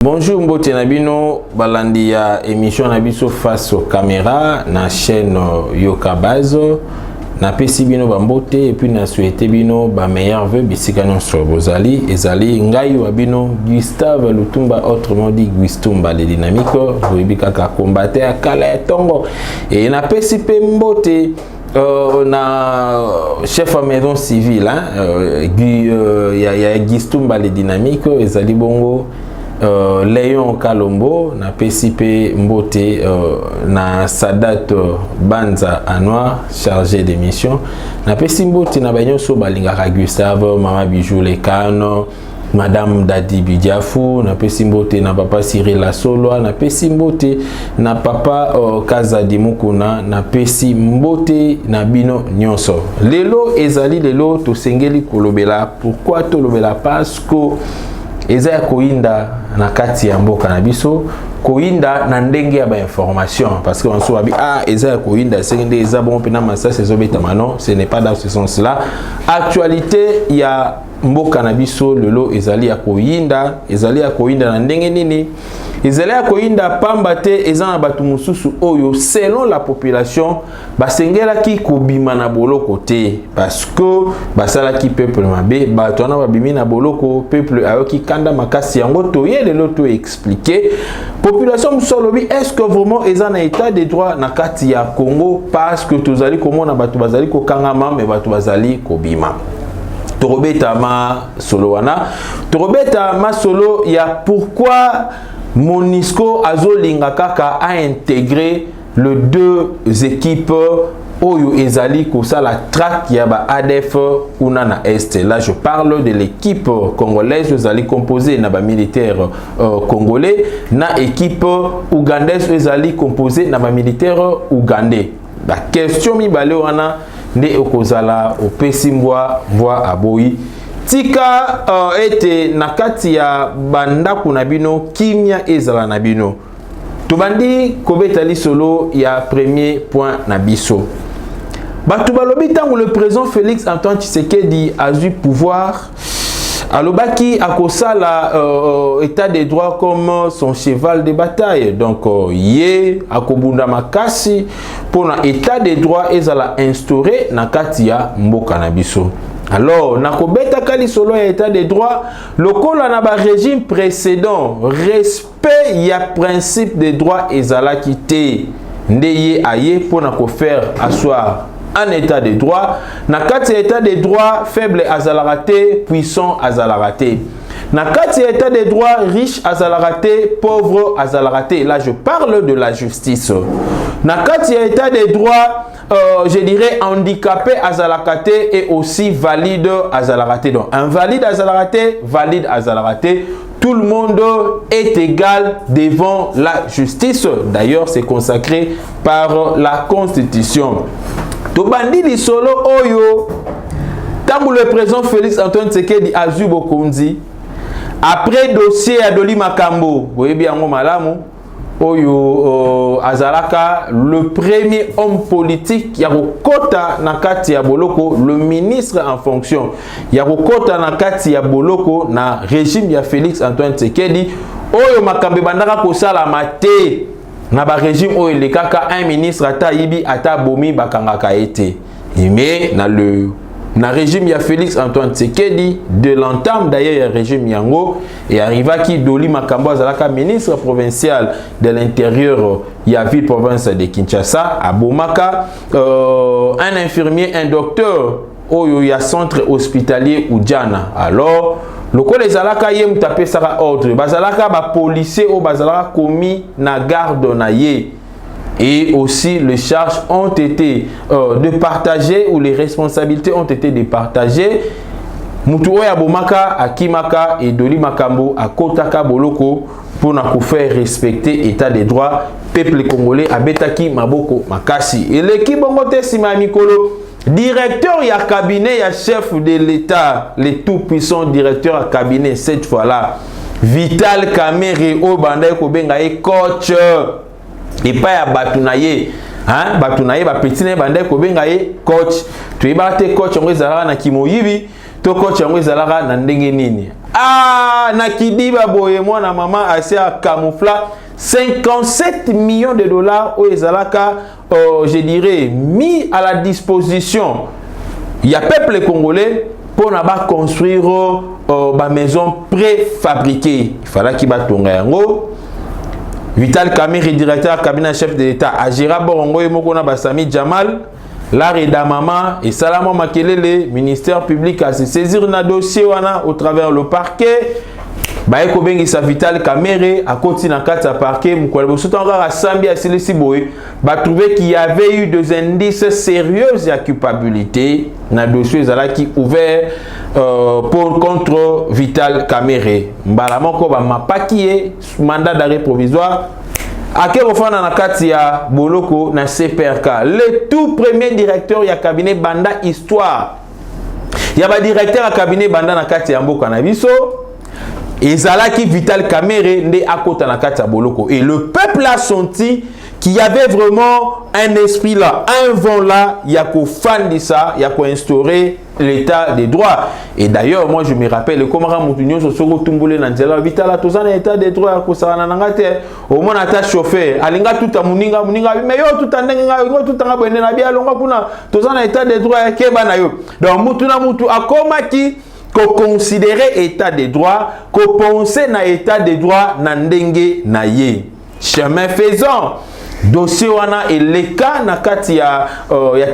Bonjour mbote na bino balandi ya émission na biso face aux caméras na chaîne Yoka Bazo na pesi bino bambote et puis na souhaité bino ba meilleur vœu bisika nyonso bozali ezali ngai wa bino Gustave Lutumba autrement dit Gustumba le dynamique boyebika ka combattre ya kala ya tongo et na pesi pe mbote na chef à maison civile ya Gustumba le dynamique ezali bongo Léon Kalombo na PCP Mbote na Sadat Banza Anwar chargé de mission na PCP Mbote na banyoso balingaka Gustave Mama Bijou Lekano Madame Dadi Bidiafou na PCP Mbote na papa Cyril Asolo na PCP Mbote na papa Kazadi Mukuna na PCP Mbote na bino nyonso lelo ezali lelo to sengeli kolobela pourquoi to lobela parce que eza ya koinda na kati ya mboka na biso koinda na ndenge ya ba information parce que on so abi eza ya koinda sengende eza bon pena massa c'est zobetama non ce n'est pas dans ce sens là actualité ya mboka na biso lelo ezali ya koinda na ndenge nini ezali ya koinda pamba te eza na batu mususu oyo selon la population basengela ki kobima na boloko te parce que basala ki peuple mabe bato na babimi na boloko peuple ayoki kanda makasi yango to ye lelo to expliquer population musolobi est-ce que vraiment eza na état de droit na kati ya Congo parce que tozali komona batu bazali ko kangama mais batu bazali kobima Torobeta ma solo wana Torobeta ma solo ya pourquoi Monisco Azolinga Kaka a intégré les deux équipes Oyo Ezali Kosa la traque Yaba ADF Unana Est. Là je parle de l'équipe congolaise Ezali composée na ba militaire congolais na équipe ougandaise Ezali composée na ba militaire ougandais. La question mi balé wana nde okozala opesimbwa voix aboyi tika ete nakati ya bandaku na bino kimia ezala na bino tobandi kobeta lisolo ya premier point na biso batu balobi tango le président Félix Antoine Tshisekedi a eu pouvoir alobaki akosala état de droit comme son cheval de bataille donc ye akobunda makasi pona état de droit ezala instauré na kati ya mboka na biso. Alors, nakobeta kali solo ya état de droit, lokola na ba régime précédent, respect ya principe de droit ezala kité ndeye aye pona ko faire asseoir un état de droit, na kati état de droit faible azalarate, puissant azalarate. Na kati état de droit riche azalarate, pauvre azalarate. Là je parle de la justice. Na kati état de droit je dirais handicapé azalarate et aussi valide azalarate. Donc invalide azalarate, valide azalarate. Tout le monde est égal devant la justice. D'ailleurs, c'est consacré par la Constitution. Tobandi li solo oyo tangu le président Félix Antoine Tshisekedi azu bokonzi après dossier ya Doli Makambo boyebi yango malamu oyo azalaka le premier homme politique ya kokota na kati ya boloko le ministre en fonction ya kokota na kati ya boloko na régime ya Félix Antoine Tshisekedi oyo makambe bandaka kosala mate na ba régime oyo le kaka un ministre ata yibi ata bomi bakangaka ete mais na régime ya Félix Antoine Tshisekedi de l'entame d'ailleurs ya régime yango et arriva qui Doli Makambo azalaka ministre provincial de l'intérieur ya ville province de Kinshasa à Bomaka un infirmier un docteur oyo ya centre hospitalier Ujana alors loko les alaka ye mutape saka ordre bazalaka ba policier o bazalaka commis na garde na ye et aussi les charges ont été de partager ou les responsabilités ont été de partager mutu oya bomaka akimaka et Doli Makambo akotaka boloko pour na ko faire respecter état de droit peuple congolais abetaki maboko makasi et l'équipe bongote sima mikolo directeur ya cabinet ya chef de l'état le tout puissant directeur à cabinet cette fois là Vital Kamerhe o bandai ko benga e coach et pas ya batunaye hein batunaye ba petine bandai ko benga e coach tu ibate coach ngwe zara na kimoyibi to coach yango ezalaka na ndenge nini. Ah, na kidiba boye mwana mama assez à camoufla 57 millions de dollars au ezalaka je dirais mis à la disposition il y a peuple congolais pour na ba construire ba maison préfabriquée. Il fallait qu'il ba tonga yango. Vital Kamerhe, directeur cabinet chef de l'État, Agira Borongo Mokona Basami Jamal, Larida Mama et Salamo Makelele, ministère public a se saisir na dossier wana au travers le parquet. Baeko bengi sa Vital Kamerhe a continué dans quatre parquet. Moukwalbo Soutanga a Sambi a Silesi Boy, ba trouvé qu'il y avait eu des indices sérieux à culpabilité na dossier zala qui ouvert pour contre Vital Kamerhe. Mbalamoko ba mapakié mandat d'arrêt provisoire. Akero fana na kati ya Boloko na CPRK. Le tout premier directeur ya cabinet Banda Histoire. Ya ba directeur ya cabinet Banda na kati ya Mboka na biso. Ezalaki Vital Kamerhe nde akota na kati ya Boloko. Et le peuple a senti qu'il y avait vraiment un esprit là, un vent là, il y a qu'au fan de ça, il y a qu'au instaurer l'état des droits. Et d'ailleurs, moi je me rappelle, comment Moutounion se sont retrouvés dans le Vital, tout ça, l'état des droits, que ça n'a pas été, au moins, à chauffeur, alinga tout à Mouninga, mais yo tout à Nenga, tout à Benabia, longa kuna, tout ça, l'état des droits, Kebanayo. Donc, Moutuna Moutou, à comment qui, qu'on considérait état des droits, qu'on pensait na état des droits, nandenge na ye. Chemin faisant. Dossier wana et les cas na kati ya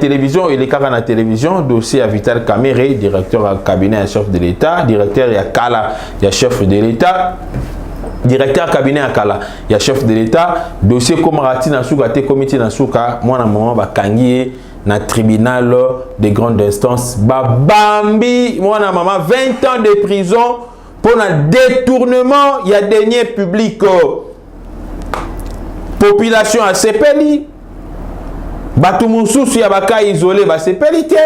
télévision et les cas na télévision dossier à Vital Kamerhe directeur à cabinet chef de l'État directeur ya Kala ya chef de l'État directeur cabinet à Kala ya chef de l'État dossier comme rati na suka te comité na suka mwana mama bakangi na tribunal de grande instance bambi mwana mama 20 ans de prison pour un détournement il y a deniers publics population a sepeli batu mususu ya baka isolé ba sepeli te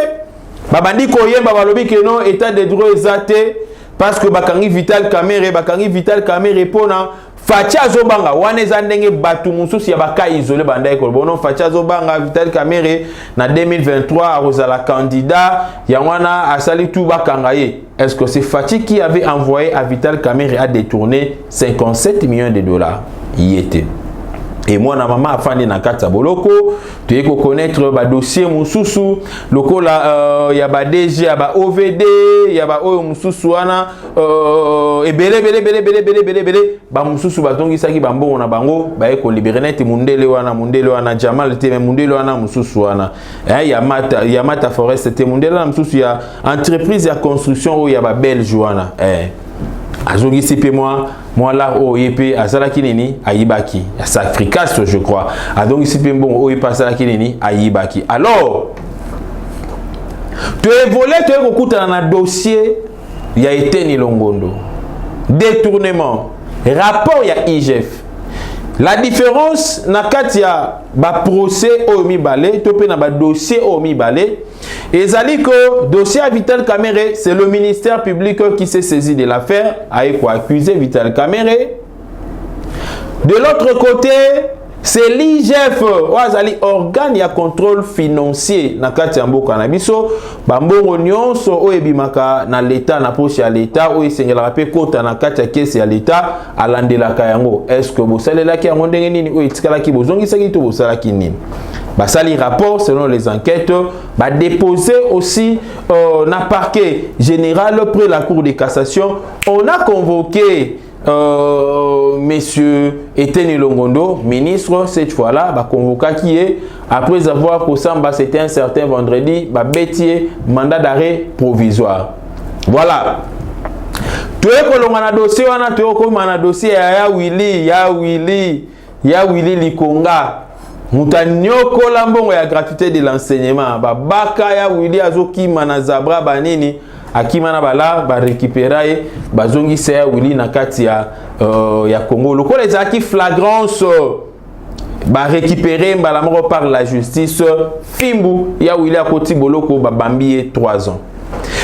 babandi koyemba balobi ke non état de droit exacté parce que bakangi Vital Kamerhe pona facha zobanga wana eza ndenge batu mususu ya baka isolé banda ko bono facha zobanga Vital Kamerhe na 2023 arozala candidat ya wana asali tout bakanga ye. Est-ce que c'est Fachi qui avait envoyé à Vital Kamerhe à détourner 57 millions de dollars? Y était. Et moi, na maman a fandi na kata Boloko, tu es connaître ba dossier mususu, loko la ya ba DG, ya ba OVD, ya ba oyo mususu wana et belé ba mususu ba tongi saki ba mbongo na bango, ba eko libérer net mundele wana Jamal te mundele wana mususu wana. Ya mata forest te mundele wana mususu ya entreprise ya construction oyo ya ba belge wana. Azongi sipe moi là au yep azala kinini ayibaki ya sacrifice je crois azongi sipe bon o yep azala kinini ayibaki. Alors tu es volé tu es kokuta na dossier ya Eteni Longondo détournement rapport ya IGF. La différence na kati ya ba procès o mibale to pe na ba dossier o mibale ezali que dossier à Vital Kamerhe c'est le ministère public qui s'est saisi de l'affaire a accusé Vital Kamerhe. De l'autre côté c'est l'IGF wazali organe ya contrôle financier na kati ya mboka na biso bambongo nyonso o ebimaka na l'état na poche ya l'état o esengela pe kota na kati ya caisse ya l'état alandelaka yango. Est-ce que bosalelaki yango ndenge nini o etikalaki bozongisaki to bosalaki nini? Basali rapport selon les enquêtes ba déposé aussi na parquet général près la cour de cassation. On a convoqué monsieur Eteni Longondo, ministre, cette fois-là, bah, convoqué qui est, après avoir posé, c'était un certain vendredi, bah, bêtier, mandat d'arrêt provisoire. Voilà. Tu es que l'on a dossier, on a comme un dossier, ya Willy Likonga. Moutanyoko lambongo ya gratuité de l'enseignement. Bah, baka ya Willy azoki manazabra banini. Akimana bala ba récupérer bazongi se Willy na kati ya Congo loko les acquis flagrance ba récupérer mbalamoko par la justice fimbu ya Willy akoti boloko ba bambié 3 ans.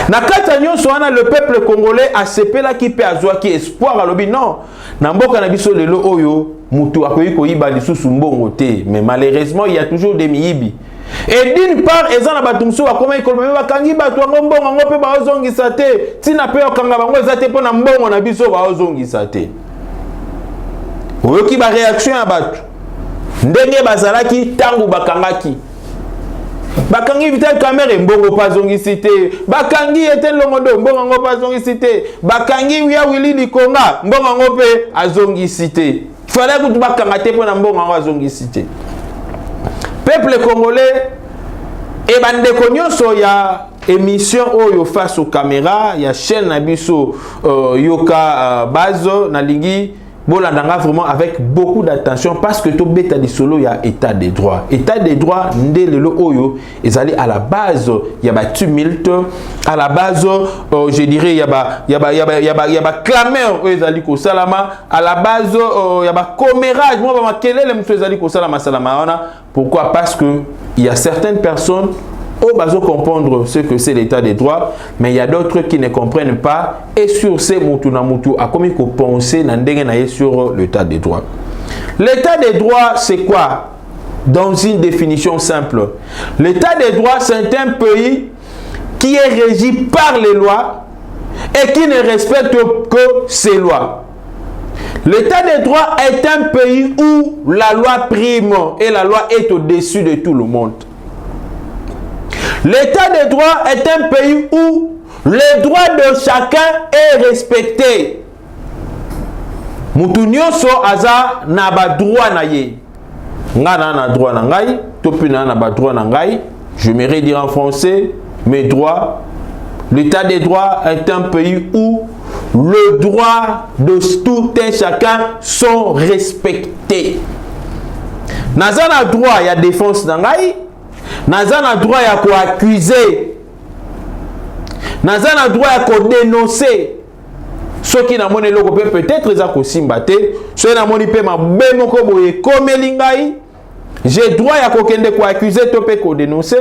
Na kati nyonso wana le peuple congolais a sepela ki pe azwa ki espoir alobi non na mboka na biso lelo oyo mutu akoyi koyiba lisusu mbongo te mais malheureusement il y a toujours des miyibi Et d'une part, ils ont abatumso comment ils kolma bakangi batu ngombo ngope ba ozongisa te tina pe okanga bango ezate pona mbongo na biso ba ozongisa te. Oyoki ba réaction ya batu ndenge bazalaki tangu bakangaki bakangi Vital Kamerhe mbongo pa zongisi te, bakangi Etienne Longondo mbongo ngo pa zongisi te, bakangi ya Willy Likonga mbongo ngo pe azongisi te. Fallait que tu bakanga te pona mbongo ngo azongisi te. Peuple congolais et bandeko nyonso ya émission oyo face aux caméras, ya chaîne na biso yoka bazo na lingi bolandanga vraiment avec beaucoup d'attention parce que to beta di solo ya état des droits. État des droits ndelelo oyo ezali à la base ya ba tumulte, à la base je dirais ya ba clameur ezali ko salama, à la base ya ba commérage moi ba makelele mtu ezali ko salama salama wana. Pourquoi? Parce que il y a certaines personnes au bazo comprendre ce que c'est l'état des droits, mais il y a d'autres qui ne comprennent pas et sur ces mutu na mutu a comme il faut penser na ndenge na sur l'état des droits. L'état des droits c'est quoi? Dans une définition simple, l'état des droits c'est un pays qui est régi par les lois et qui ne respecte que ces lois. L'état des droits est un pays où la loi prime et la loi est au-dessus de tout le monde. L'état des droits est un pays où les droits de chacun est respecté. Mutu nyonso aza na ba droit na ye. Nga na droit na ngai, topina na ba droit na ngai. Je m'aimerais dire en français mes droits. L'état des droits est un pays où le droit de tout un chacun sont respectés. Naza na droit ya défense na ngai. Naza na droit ya ko accuser. Naza na droit ya ko dénoncer. Ce qui na moni loko peut-être za ko simba te, ce na moni pe mabe moko boye komeli ngai. J'ai droit ya ko kende ko accuser to pe ko dénoncer.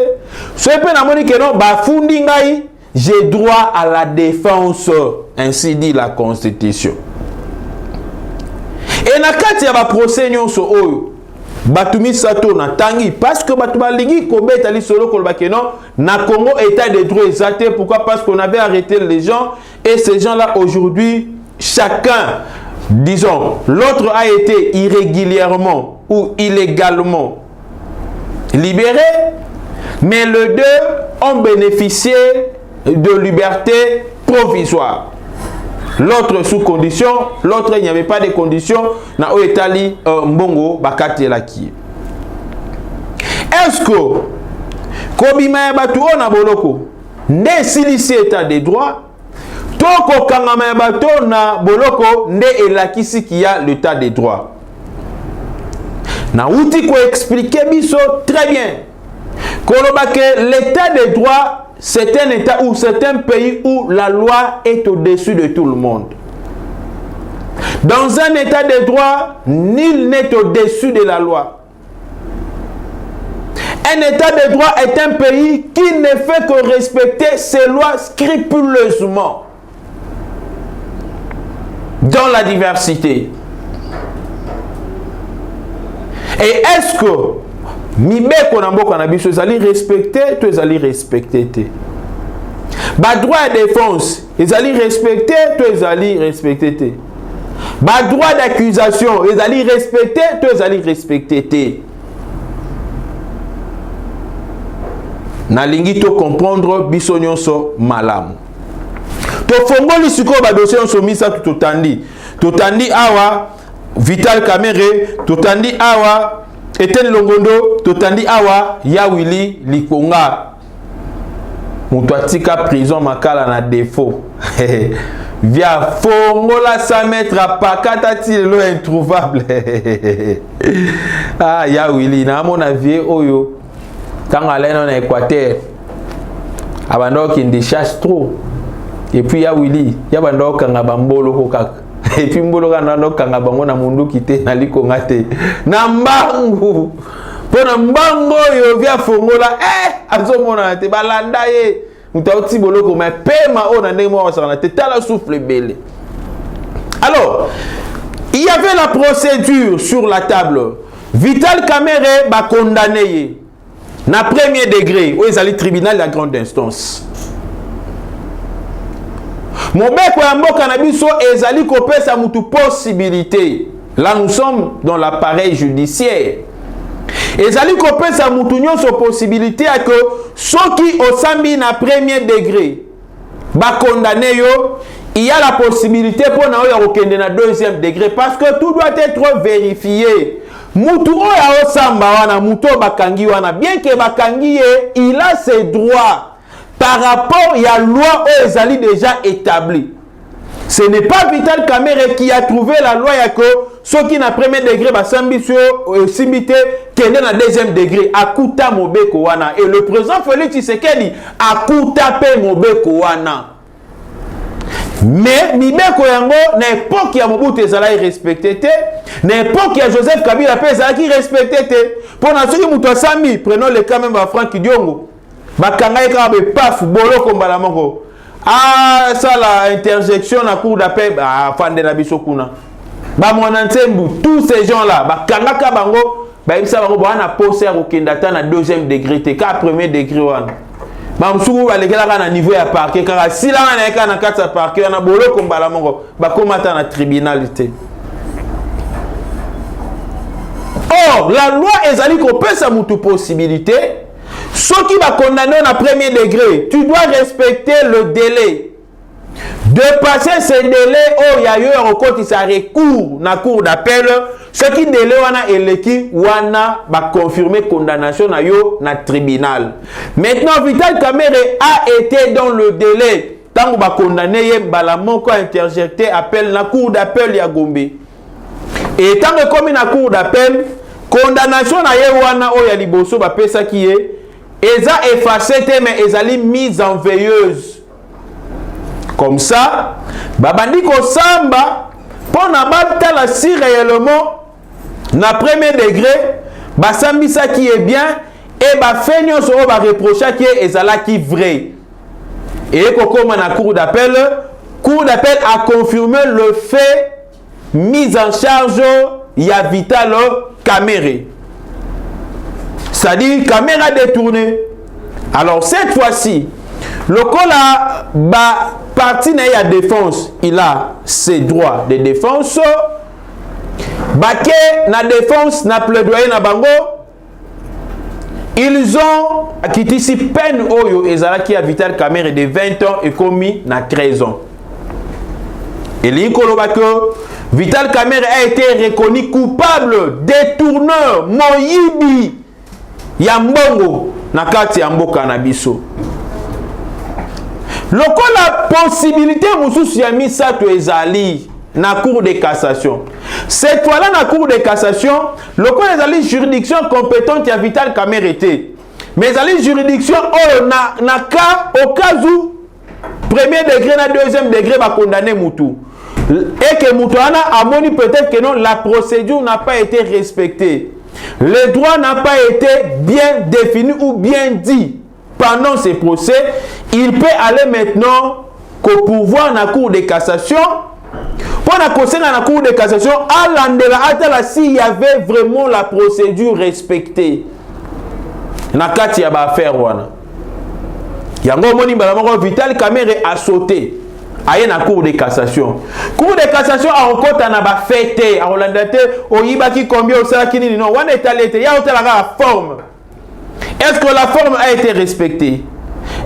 Ce pe na moni ke non ba fundi ngai, j'ai droit à la défense, ainsi dit la Constitution. Et na kati ya ba procès nyonso oyo batumi sato na tangi parce que batu balingi ko beta li solo ko ba non na Congo état de droit exacté. Pourquoi? Parce qu'on avait arrêté les gens et ces gens-là aujourd'hui chacun, disons, l'autre a été irrégulièrement ou illégalement libéré, mais les deux ont bénéficié de liberté provisoire. L'autre sous condition, l'autre il n'y avait pas de conditions. Na o etali mbongo bakati la ki. Est-ce que kobima batu ona boloko nde silisi état des droits toko kangama bato na boloko nde elakisi ki ya l'état des droits. Na uti ko expliquer biso très bien. Koloba que l'état des droits c'est un état où c'est un pays où la loi est au-dessus de tout le monde. Dans un état de droit, nul n'est au-dessus de la loi. Un état de droit est un pays qui ne fait que respecter ses lois scrupuleusement dans la diversité. Et est-ce que mibeko na mboka na biso ezali respecter, to ezali respecter te. Ba droit de défense ezali respecter, to ezali respecter te. Ba droit d'accusation ezali respecter, to ezali respecter te. Na lingi to comprendre biso nyonso malamu. To fongoli siko ba dossier nyonso misa tutandi. Totandi awa Vital Kamerhe, totandi awa Etienne Longondo, totandi awa ya Willy Likonga. Mutuatika prison makala na défaut. Via fongola 100 mètres à pakata tilo introuvable. Ah ya Willy na mon avis oyo. Quand on est en Équateur, abando qui décharge trop. Et puis ya Willy, ya bando kanga bambolo kokaka. Et puis mbolo kanando kanga bango na mundu kite na Likonga te. Na mbangu. Pona mbango yo via fongola azomona te balanda ye. Mutauti boloko mais pema o na ndenge mo wasana te tala souffle belé. Alors, il y avait la procédure sur la table. Vital Kamerhe ba condamné. na premier degré oyo ezali tribunal ya grande instance. Mobeko ya mboka na biso ezali kopesa mutu possibilité. Là nous sommes dans l'appareil judiciaire. Ezali kopesa mutu nyonso possibilité à que soki osambi na premier degré ba condamné yo, il y a la possibilité pour na oyo okende na deuxième degré parce que tout doit être vérifié. Mutu oyo osamba wana mutu bakangi wana bien que bakangi il a ses droits par rapport à la loi oyo ezali déjà établie. Ce n'est pas Vital Kamerhe qui a trouvé la loi ya que ceux qui na premier degré basambi sur simité kende na deuxième degré akuta mobeko wana et le président Félix Tshisekedi akuta pe mobeko wana. Mais mibeko yango na époque ya Mobutu ezala respecté te, na époque ya Joseph Kabila pe ezala ki respecté te. Pour na soki muto asami, prenons le cas même ba Franck Diongo. Bakanga ka be paf bolo kombala moko. Ah ça la interjection na cour d'appel fande na biso kuna. Ba monantembu tous ces gens là bakanga ka bango ba ibisa bango bana poser okendata na deuxième degré te ka premier degré wana. Ba msuku balekela na niveau ya parquet kaka sila na eka na kata parquet na bolo kombala moko ba komata na tribunalité. Or la loi ezali ko pesa mutu possibilité. Ceux qui va condamner en premier degré, tu dois respecter le délai. De passer ce délai, oh, il y a eu un recours qui s'est recours dans la cour d'appel. Ce qui délai, wana eleki, wana va confirmer condamnation na yo na tribunal. Maintenant, Vital Kamerhe a été dans le délai. Tant qu'on va condamner, balamoko interjecté appel na cour d'appel ya Gombe. Et tant que comme na cour d'appel, condamnation na ye wana o ya liboso ba pesa qui est eza effacé mais ezali mise en veilleuse. Comme ça, babandi ko samba pour na batala si réellement na premier degré basambisa qui est bien et ba fenyo so ba reprocher qui est ezala qui vrai. Et kokoma na cour d'appel a confirmé le fait mise en charge ya Vital Kamerhe. C'est-à-dire caméra détournée. Alors cette fois-ci, le cola parti na ya défense, il a ses droits de défense. Baké na défense na plaidoyer na bango. Ils ont quitté si peine oyo ezala qui a Vital Kamerhe de 20 ans et commis na 13 ans. Et l'inkoloba que Vital Kamerhe a été reconnu coupable, détourneur, moyibi, yambongo, na kati ya mboka na biso. Loko la possibilité mususu ya misato ezali na cour de cassation. Cette fois-là na cour de cassation, loko ezali juridiction compétente ya Vital Kamerhe te. Mais ezali juridiction oh na cas au cas où premier degré na deuxième degré va condamner mutu. Et que Moutouana a moni peut-être que non, la procédure n'a pas été respectée. Le droit n'a pas été bien défini ou bien dit pendant ces procès. Il peut aller maintenant qu'au pouvoir dans la cour de cassation. Pour la conseil dans la cour de cassation, à l'andela, s'il y avait vraiment la procédure respectée. Na kati ya ba affaire wana. Yango moni balamoko Vital Kamerhe a sauté. Aye na cour de cassation. Cour de cassation a encore na ba fête a Hollandate oyiba ki combien au sala kinini non wana etalete ya hôtel la forme. Est-ce que la forme a été respectée?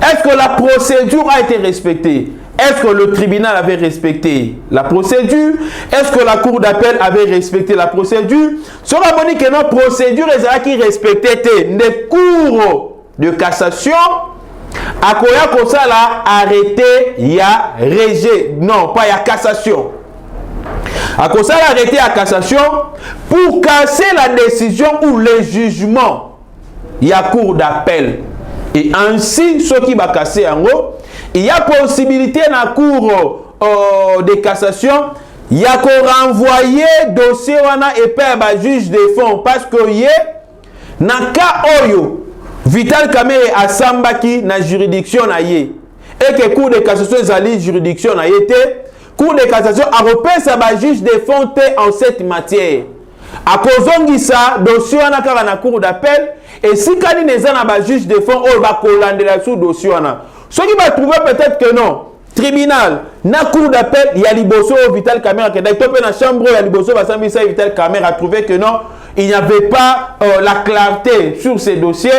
Est-ce que la procédure a été respectée? Est-ce que le tribunal avait respecté la procédure? Est-ce que la cour d'appel avait respecté la procédure? Sera boni que notre procédure est qui respectait des cours de cassation. Akoya kosala arrêté ya rejet, non pas ya cassation. Akosala arrêté ya cassation pour casser la décision ou le jugement ya cour d'appel. Et ainsi ceux qui va casser en gros, il y a possibilité dans la cour de cassation, il y a qu'on renvoyer dossier wana et par juge de fond parce que y na ka oyo Vital Kamerhe a sambaki na juridiction na ye et que cour de cassation ezali juridiction na ye te, cour de cassation a repensé ba juge de fond en cette matière. akozongisa dossier wana kaka na cour d'appel et si kani neza na ba juge de fond o ba kolandela sous dossier wana soki ba trouver peut-être que non tribunal na cour d'appel il y a liboso Vital Kamerhe que d'acteur na chambre il y a liboso ba sambisa Vital Kamerhe a trouvé que non il n'y avait pas la clarté sur ces dossiers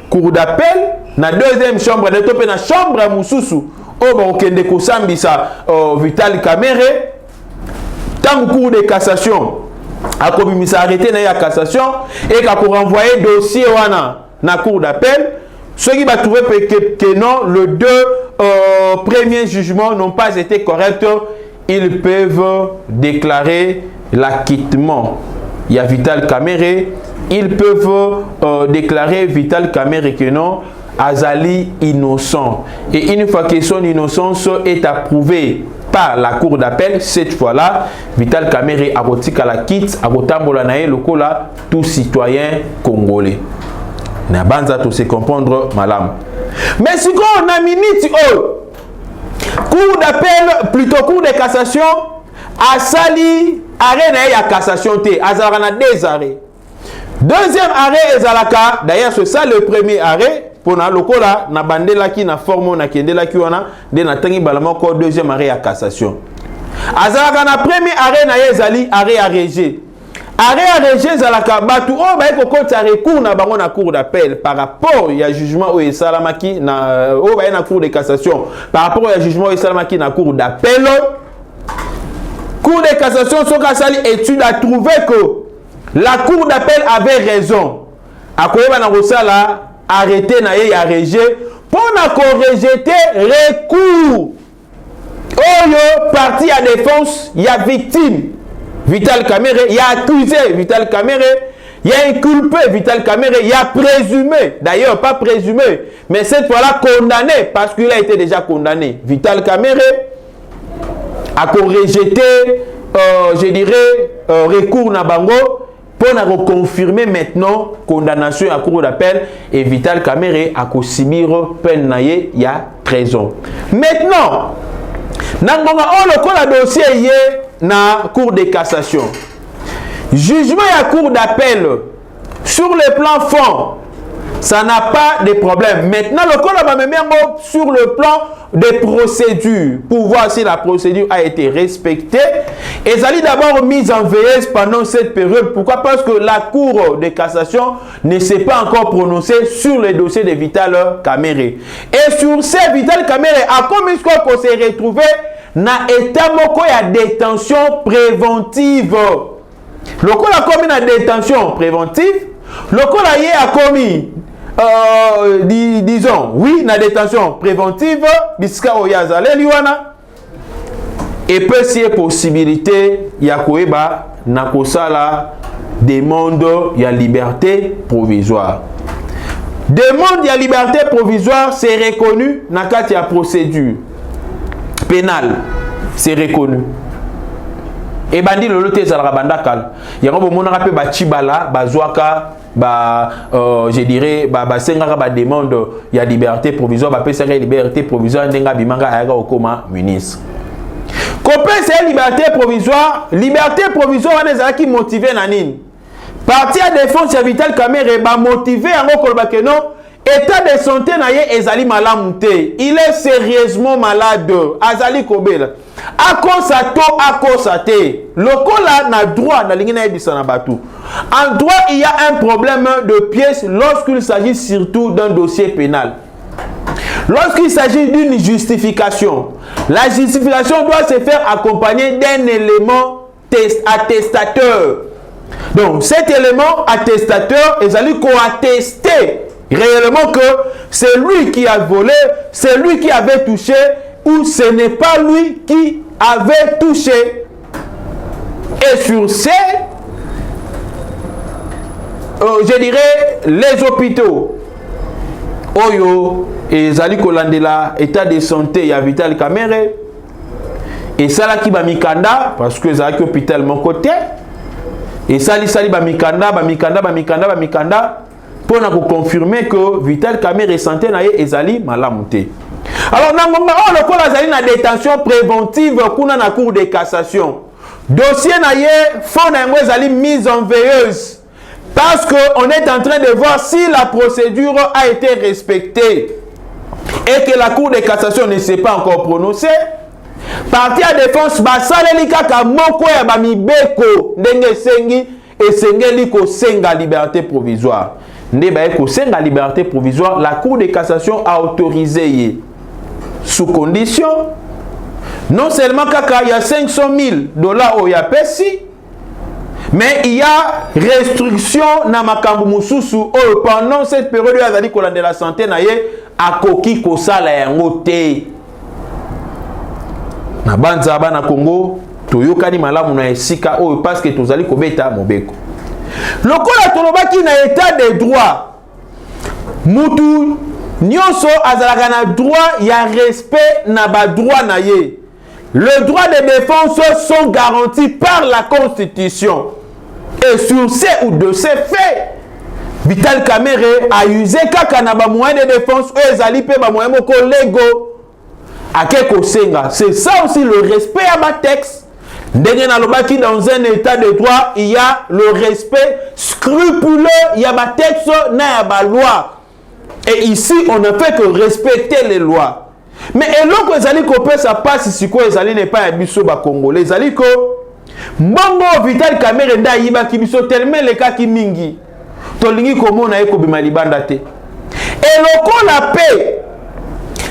cour d'appel na deuxième chambre d'acteur na chambre mususu o ba okende ko sambisa Vital Kamerhe tant cour de cassation a commis arrêté na cassation et qu'a renvoyer dossier wana na cour d'appel ceux qui va trouver que non le deux premiers jugements n'ont pas été corrects ils peuvent déclarer l'acquittement il y a Vital Kamerhe ils peuvent déclarer Vital Kamerhe que non azali innocent et une fois que son innocence est approuvée par la cour d'appel, cette fois-là, Vital Kamerhe a retiré la quitte, a retambola nae lokola tout citoyen congolais. Na banza tout se comprendre malam. Mais si on a minute cour d'appel plutôt cour de cassation a sali arrêt nae ya cassation te, azalaka des arrêts. Deuxième arrêt ezalaka, d'ailleurs c'est ça le premier arrêt. Pour na lokola na bandela ki na forme na kendela ki wana de na tangi balama ko deuxième arrêt à cassation azalaka na premier arrêt na yezali arrêt à rejet zalaka batu o ba ko kota recours na bango na cour d'appel par rapport ya jugement o esalamaki na o ba na cour de cassation par rapport ya jugement o esalamaki na cour d'appel cour de cassation soka sali étude a trouvé que la cour d'appel avait raison akoyeba na kosala arrêté na ye ya rejet pour na ko rejeter recours oyo parti à défense ya victime Vital Kamerhe ya accusé Vital Kamerhe ya inculpé Vital Kamerhe ya présumé d'ailleurs pas présumé mais cette fois-là condamné parce qu'il a été déjà condamné Vital Kamerhe a ko rejeter je dirais recours na bango pour confirmer maintenant condamnation à cour d'appel et Vital Kamerhe a subir peine naie ya trahison. Maintenant, nangonga on le cola dossier yé na cour de cassation. Jugement à cour d'appel sur le plan fond, ça n'a pas de problème. Maintenant, le cola va me mettre sur le plan des procédures pour voir si la procédure a été respectée. Et ça dit d'abord mise en veilleuse pendant cette période. Pourquoi? Parce que la cour de cassation ne s'est pas encore prononcée sur le dossier de Vital Kamerhe. Et sur ce Vital Kamerhe a commis ce qu'on s'est retrouvé dans l'état moko ya détention préventive. Le coup a commis la détention préventive. Le coup a commis disons oui na détention préventive biska oyazale liwana et peut si possibilité ya koeba na kosala demande ya liberté provisoire. Demande ya liberté provisoire c'est reconnu na kati ya procédure pénale, c'est reconnu. Et bandi lolo te zalaka bandakal yango bomona pe ba chibala bazwaka je dirais sengaka ba demande ya liberté provisoire ba pesa liberté provisoire ndenga bimanga ayaga okoma ministre kopesa liberté provisoire wana ezalaki motivé na nini parti à défense ya Vital Kamerhe ba motivé yango koloba que non état de santé na ye ezali malamu te il est sérieusement malade azali kobela akosa te lokola na droit na lingi na yebisa na batu en droit il y a un problème de pièce lorsqu'il s'agit surtout d'un dossier pénal. Lorsqu'il s'agit d'une justification, la justification doit se faire accompagner d'un élément attestateur. Donc cet élément attestateur est allé co-attester réellement que c'est lui qui a volé, c'est lui qui avait touché ou ce n'est pas lui qui avait touché. Et sur ces, je dirais, les hôpitaux, Oyo et Zali Kolandela, état de santé, il y a Vital Kamerhe, et ça là qui va mikanda, parce que ça qui hôpital mon côté, et ça li ba mikanda, pour nous confirmer que Vital Kamerhe santé na ye ezali malamuté. Alors, on a le détention préventive kuna na cour de cassation. dossier na ye fond na yango ezali mise en veilleuse parce que on est en train de voir si la procédure a été respectée et que la Cour de cassation ne s'est pas encore prononcée. Partie à défense basaleli kaka moko ya bamibeko ndenge sengi esengeli ko senga liberté provisoire. Nde ba ko senga liberté provisoire, la Cour de cassation a autorisé ye sous condition. Non seulement kaka il y a $500,000 au yapesi, mais il y a restriction na makambu mususu pendant cette période ya zali kolande la santé na ye akoki kosala yango te. Na banza bana Congo toyokani malamu na esika oyo parce que tozali kobeta mobeko. Lokola tolobaki na état de droit, mutu nyonso azalaka na droit ya respect na ba droit na ye. Le droit de défense sont garantis par la Constitution. Et sur ces ou de ces faits, Vital Kamerhe a usé kaka na ba moyen de défense ou ezali pe ba moyen moko lego. Akeko senga, c'est ça aussi le respect à ma texte. Ndenge na lobaki dans un état de droit, il y a le respect scrupuleux, il y a ma texte na ya ba loi. Et ici, on ne fait que respecter les lois. Mais eloko ezali ko pe ça passe si ko ezali ne pas ya biso ba congolais ezali ko mbongo Vital Kamerhe nda yiba ki biso tellement le cas ki mingi. Tolingi komona eko bima libanda te. Eloko la paix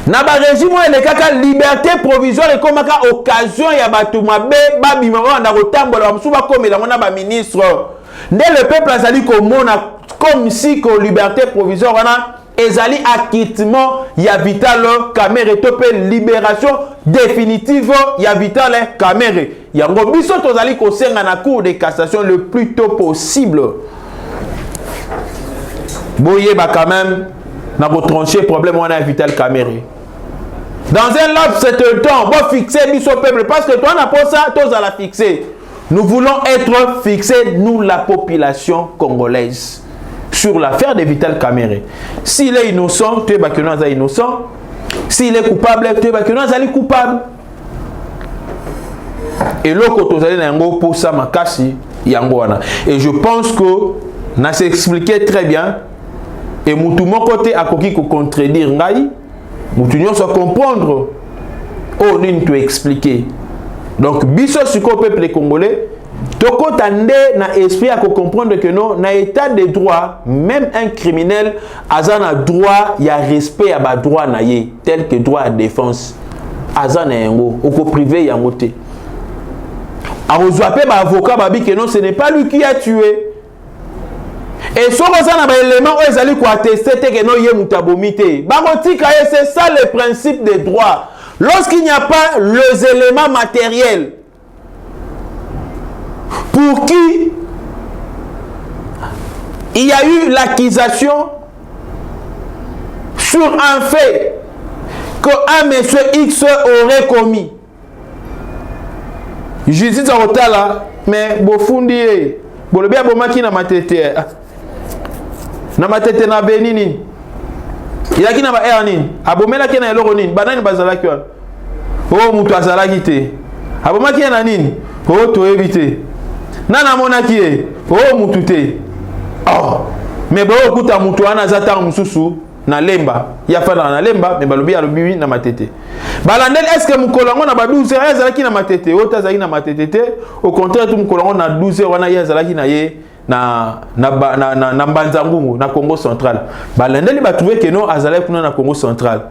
na ba régime ele kaka liberté provisoire ekomaka occasion ya bato mabe babima na kotambola bamusu bakomela ngona ba ministre nde le peuple azali komona comme si ko liberté provisoire wana ezali acquittement ya Vital Kamerhe to pe libération définitive ya Vital Kamerhe. Yango biso tozali kosenga na Cour de cassation le plus tôt possible. Boye ba quand même na retrancher problème wana Vital Kamerhe. Dans un laps de temps, on va fixer biso peuple parce que toi n'a pas ça, tous à la fixer. Nous voulons être fixés, nous la population congolaise, sur l'affaire de Vital Kamerhe. S'il est innocent, tu es bakenois innocent. S'il est coupable, tu es bakenois coupable. Et l'autre côté nango pour ça makasi yangoana. Et je pense que n'a s'expliqué très bien. Et mutu mon côté a koki ko contredire ngai. Mutu nyon se comprendre. Oh nini tu expliquer. Donc biso suko peuple congolais. Toko tande na esprit à comprendre que non, na état de droit, même un criminel azana droit, il y a respect à ba droit na ye, tel que droit à défense. Azana yango, oko privé yango te. Arozwape ba avocat babi que non, ce n'est pas lui qui a tué. Et so bazana ba élément où ezali ko attester que non ye mutabomité. Ba kotika ye, c'est ça le principe des droits. Lorsqu'il n'y a pas les éléments matériels pour qui il y a eu l'accusation sur un fait qu'un monsieur X aurait commis. Justice en retard là, mais bofundi, bolobia bomaki na matete, na matete na benini, il y a qui na ba ernin, abomela ki na eloko nini, banani bazalaki wana, oh mutu azalaki te, abomaki na nini, oh to éviter. Nana monaki e o mutu te. Oh, mais bo okuta mutu wana zata mususu na lemba. Ya fala na lemba mais balobi alobi na matete. Balandel est-ce que mukolongo na ba 12 heures ezalaki na matete? O tazaki na matete te. Au contraire tout mukolongo na 12 heures wana ezalaki na ye na Mbanzangungu na Congo central. Balandel ba trouver que non azalaki kuna na Congo central.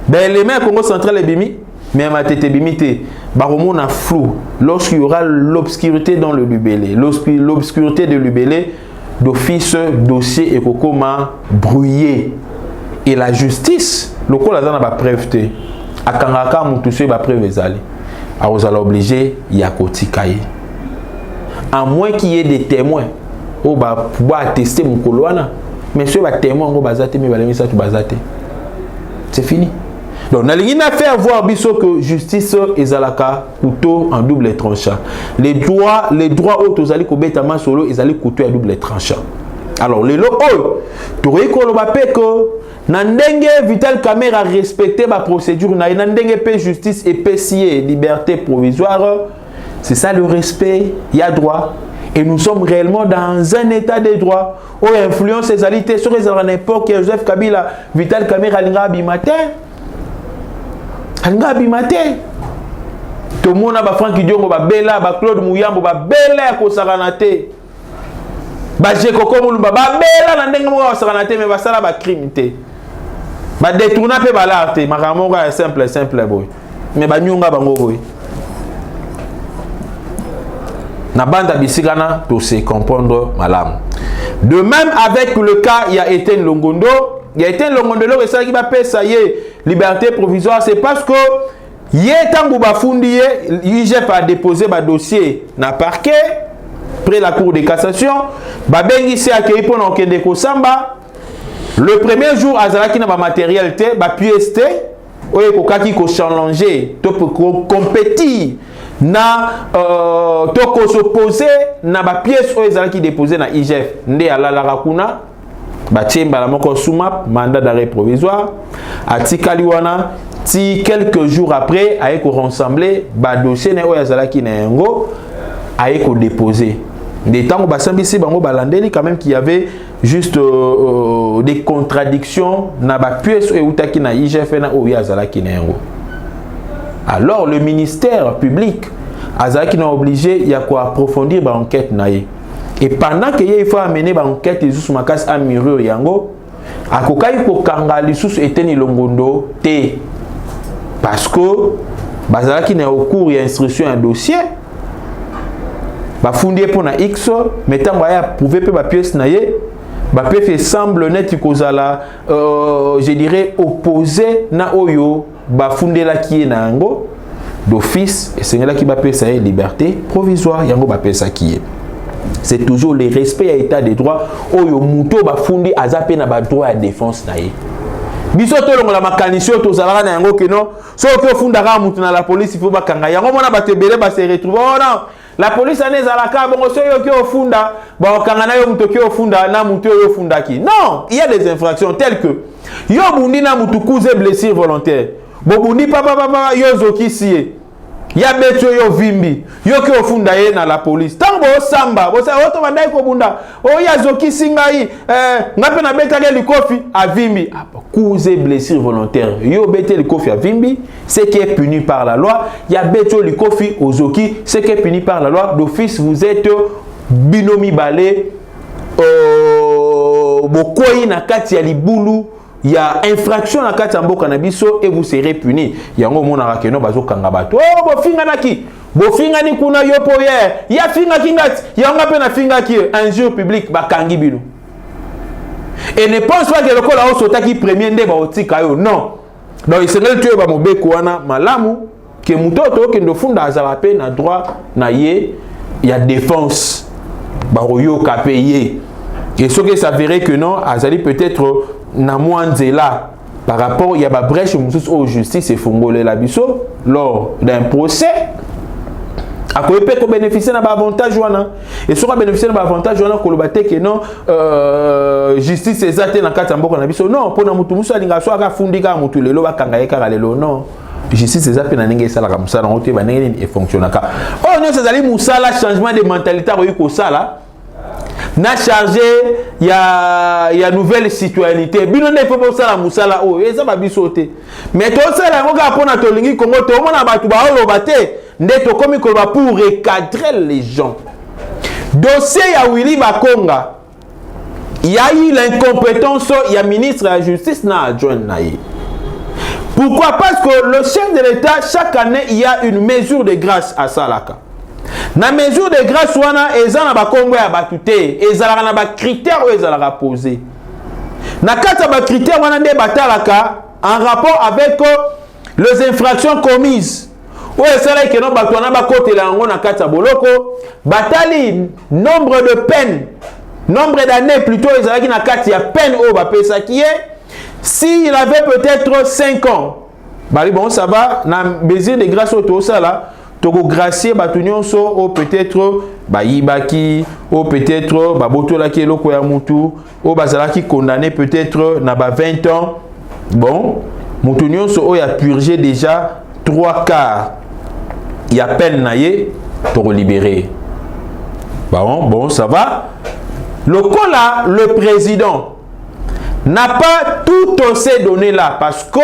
Ben les mains Congo central et bimi mais ma tête bimité, baromon a flou. Lorsqu'il y aura l'obscurité dans le Lubélé, l'obscurité de Lubélé, d'office, dossier et kokoma brouillé. Et la justice, le coup là dans la preuve te, à Kangaka moutousé ba preuve ezali, a osala obligé yakoti kaye. À moins qu'il y ait des témoins, on va pouvoir attester mon coloana, mais ceux va témoins on va bazate mais va ça tu bazate. C'est fini. Donc, on a fait voir que justice est à la couteau en double tranchant. Les droits autres, ils ont solo, ils ont couteau à double tranchant. Alors, les lots, tu vois que Nandenge Vital Kamerhe a respecté ma procédure, Nandenge paix justice et paix liberté provisoire. C'est ça le respect, il y a droit. Et nous sommes réellement dans un état de droit où influence les alités sur les époques Joseph Kabila, Vital Kamerhe alinga bimate. Alinga bimate. Tout le monde a Franck Diongo, Bella, Claude Mouyambo, Bella Kosaranate. Bajeko Komulumba, Bella Nandenga Saranate, mais Basala ba crime. Ba détourna pe balarte, Maramonga est simple boy. Mais ba nyonga bango boy. Na banda bisigana pour se comprendre malam. De même avec le cas il y a Etienne Longondo, il y a Etienne Longondo le ça qui va payer ça y est liberté provisoire, c'est parce que yé tangu bafundi IGF a déposé ba dossier na parquet près la cour de cassation, ba bengi se accueilli pour n'okende ko samba. Le premier jour azalaki na ba matériel te, ba pièce te, oye ko kaki ko changer, to pour compétir na toko s'opposer na ba pièce o ezalaki déposé na IGF nde alalaka kuna ba tchemba la moko soumap mandat d'arrêt provisoire atikali wana ti quelques jours après aye ko rassembler ba dossier na o ezalaki na yango aye ko déposer des temps ba sambisi bango balandeli quand même qu'il y avait juste des contradictions na ba pièce o utaki na IGF na o ezalaki na yango. Alors le ministère public Azaki n'a obligé il y a quoi approfondir ba enquête naïe. Et pendant que il faut amener ba enquête sous makas à murure yango akokai ko kangali sous Etienne Longondo te parce que bazalaki na au cours ya instruction un dossier ba fondé pour na X mettant ba prouver pe ba pièce naïe ba pe fait semble net kozala je dirais opposé na oyo ba fondé la qui na yango d'office et c'est là qui va payer sa liberté provisoire yango va payer ça qui est. C'est toujours le respect à l'état des droits oyo muto ba fundi azape na ba droit à défense naïe. Biso to longo la makanisio to zalaka na yango que non so ko funda ka mutu na la police il faut ba kanga yango mona ba tebele ba se retrouver oh non la police ane zalaka bongo so yo ki ofunda ba kanga na yo muto ki ofunda na mutu yo funda ki. Non, il y a des infractions telles que yo bundi na mutu kuze blessure volontaire. Bobundi papa yo zoki siye ya beto yo vimbi yo ki ofunda ye na la police tango samba bo sa oto bandai ko bunda o ya zoki singai ngape na beta ke likofi a vimbi kuze blessure volontaire yo bete likofi a vimbi ce qui est puni par la loi ya beto likofi ozoki ce qui est puni par la loi d'office vous êtes binomi balé bokoyi na kati ya libulu. Il y a infraction à Katambo Kanabiso et vous serez puni. Il y a un moment où on va kanga bato. Oh, bofinga naki. Bofinga ni kuna yopo ye. Ya finga kingat. Ya nga pena finga ki injure public ba kangi bino. Et ne pense pas que le kola osota ki premier nde ba otika yo. Non. Donc il serait tué ba mobeko wana malamu ke mutoto ke ndofunda azala pe na droit na ye. Il y a défense. Ba royo ka payer. Et ce qui s'avérait que non, azali peut-être na mwanzela par rapport il y a ba brèche au justice et fongolé la biso lors d'un procès a ko peut bénéficier na ba avantage wana et sera bénéficier na ba avantage wana ko lobate que non justice ezate na kati mboko na biso non pona mutu muso alinga so aka fundika mutu lelo bakanga yeka lelo non justice ezate na ndenge sala comme ça na ote ba ndenge et fonctionnaka oh non c'est ali musala changement de mentalité ko sala na chargé ya nouvelle citoyenneté bino ne faut pas ça la musala o eza ba bisoté mais to ça la ngoka pona to lingi Congo to mona batu ba oloba te nde to komi ko ba pour recadrer les gens dossier ya Willy Bakonga il y a eu l'incompétence il y a ministre de la justice na adjoint naïe. Pourquoi? Parce que le chef de l'État chaque année il y a une mesure de grâce à Salaka. Na mesure de grâce wana ezana ba Kongo ya batute ezalaka na ba critères o ezalaka posé na kata ba critères wana nde batalaka en rapport avec les infractions commises o ezala ke no bato na ba kotela yango na kata boloko batali nombre de peines nombre d'années plutôt ezalaki na kati ya peine o ba pesa qui est si il avait peut-être 5 ans bali bon ça va na mesure de grâce au to ça là toko gracier batunyon so ou peut-être bayibaki ou peut-être babotolaki eloko ya mutu ou bazalaki condamné peut-être na ba 20 ans bon mutunyon so o ya purgé déjà 3/4 ya peine na ye pour libérer. Bon, ça va. Le président n'a pas tout ces données-là parce que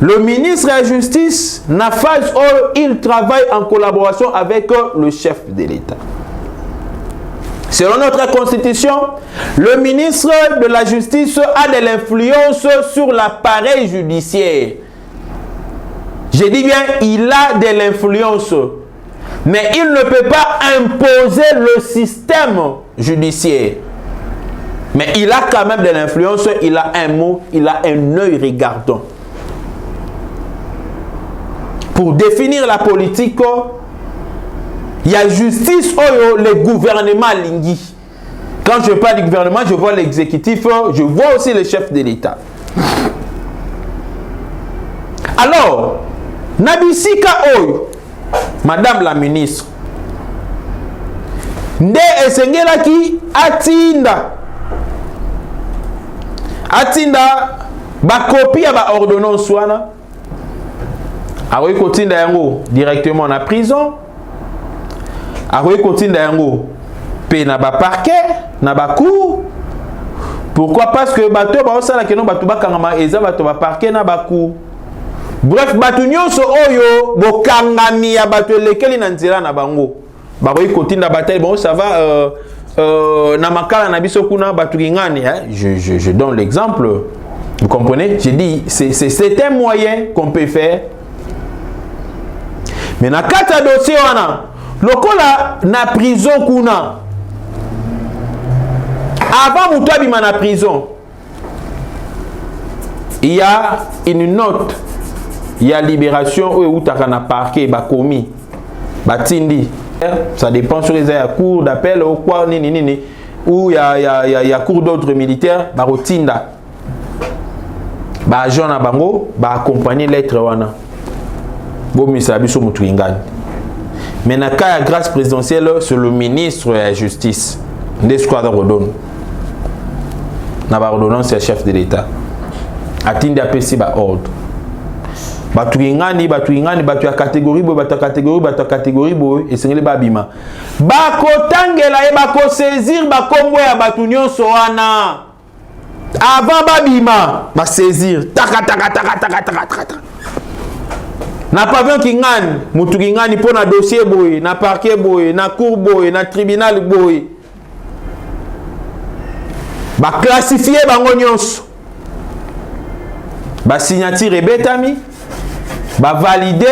le ministre de la Justice n'a pas, il travaille en collaboration avec le chef de l'État. Selon notre constitution, le ministre de la Justice a de l'influence sur l'appareil judiciaire. Je dis bien, il a de l'influence. Mais il ne peut pas imposer le système judiciaire. Mais il a quand même de l'influence, il a un mot, il a un œil regardant. Pour définir la politique, il y a justice, le gouvernement lingui. Quand je parle du gouvernement, je vois l'exécutif, je vois aussi le chef de l'État. Alors, Nabisika Oyo, Madame la ministre, nde esengelaki atinda ba copie ya ba ordonnance wana akoki kotinda yango directement na prison, akoki kotinda yango pe na ba parquet na ba cour. Pourquoi? Parce que bato ba osala keno bato bakangama eza bato ba parquet na ba cour. Bref, bato nyonso oyo bokangami ya bato lekeli na nzela na bango bakoki kotinda bataille. Bon, ça va na makala na biso kuna bato ngani, je donne l'exemple, vous comprenez? J'ai dit c'est un moyen qu'on peut faire. Mais na kata dossier wana lokola na prison kuna avant mutu abima na prison, il y a une note, il y a libération ou utaka na parquet bakomi batindi. Ça dépend sur les cours d'appel ou quoi nini ou il y a cours d'ordre militaire barotinda ba agent na bango ba accompagner lettre wana bomisa biso mutu ingani. Mais na cas grâce présidentielle, c'est le ministre de la Justice nde squadron redonne na ba ordonnance ya chef de l'État atindi apesi ba ordre batu ingani batu ya catégorie bo catégorie bo esengeli ba bima bakotangela e bako saisir bakombo ya batu nyonso wana avant ba bima ba saisir taka na pavillon kingani mutu kingani pona dossier boy na parquet boy na cour boy na tribunal boy ba classifier bango nyonso ba signature ebetami ba validé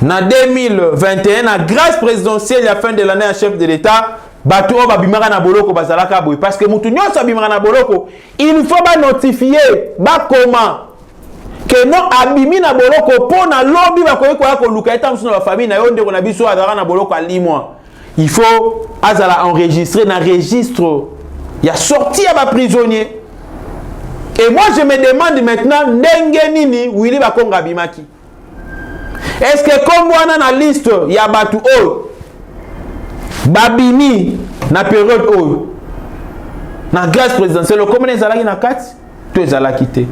na 2021 na grâce présidentielle à fin de l'année à chef de l'État bato ba bimaka na boloko bazalaka boy parce que mutu nyonso bimaka na boloko il faut ba notifier ba comment que non abimi na boloko pona lobby ba koyeko ya ko luka eta msuna ba famille na yo ndeko na biso azala na boloko a 10 mois il faut azala enregistrer na registre il y a sorti à ba prisonnier. Et moi je me demande maintenant ndenge nini wili ba konga bimaki. Est-ce que comme wana na liste ya batu oyo babimi na période oyo na grâce présidentielle comme ezalaki na kati to ezalaki te.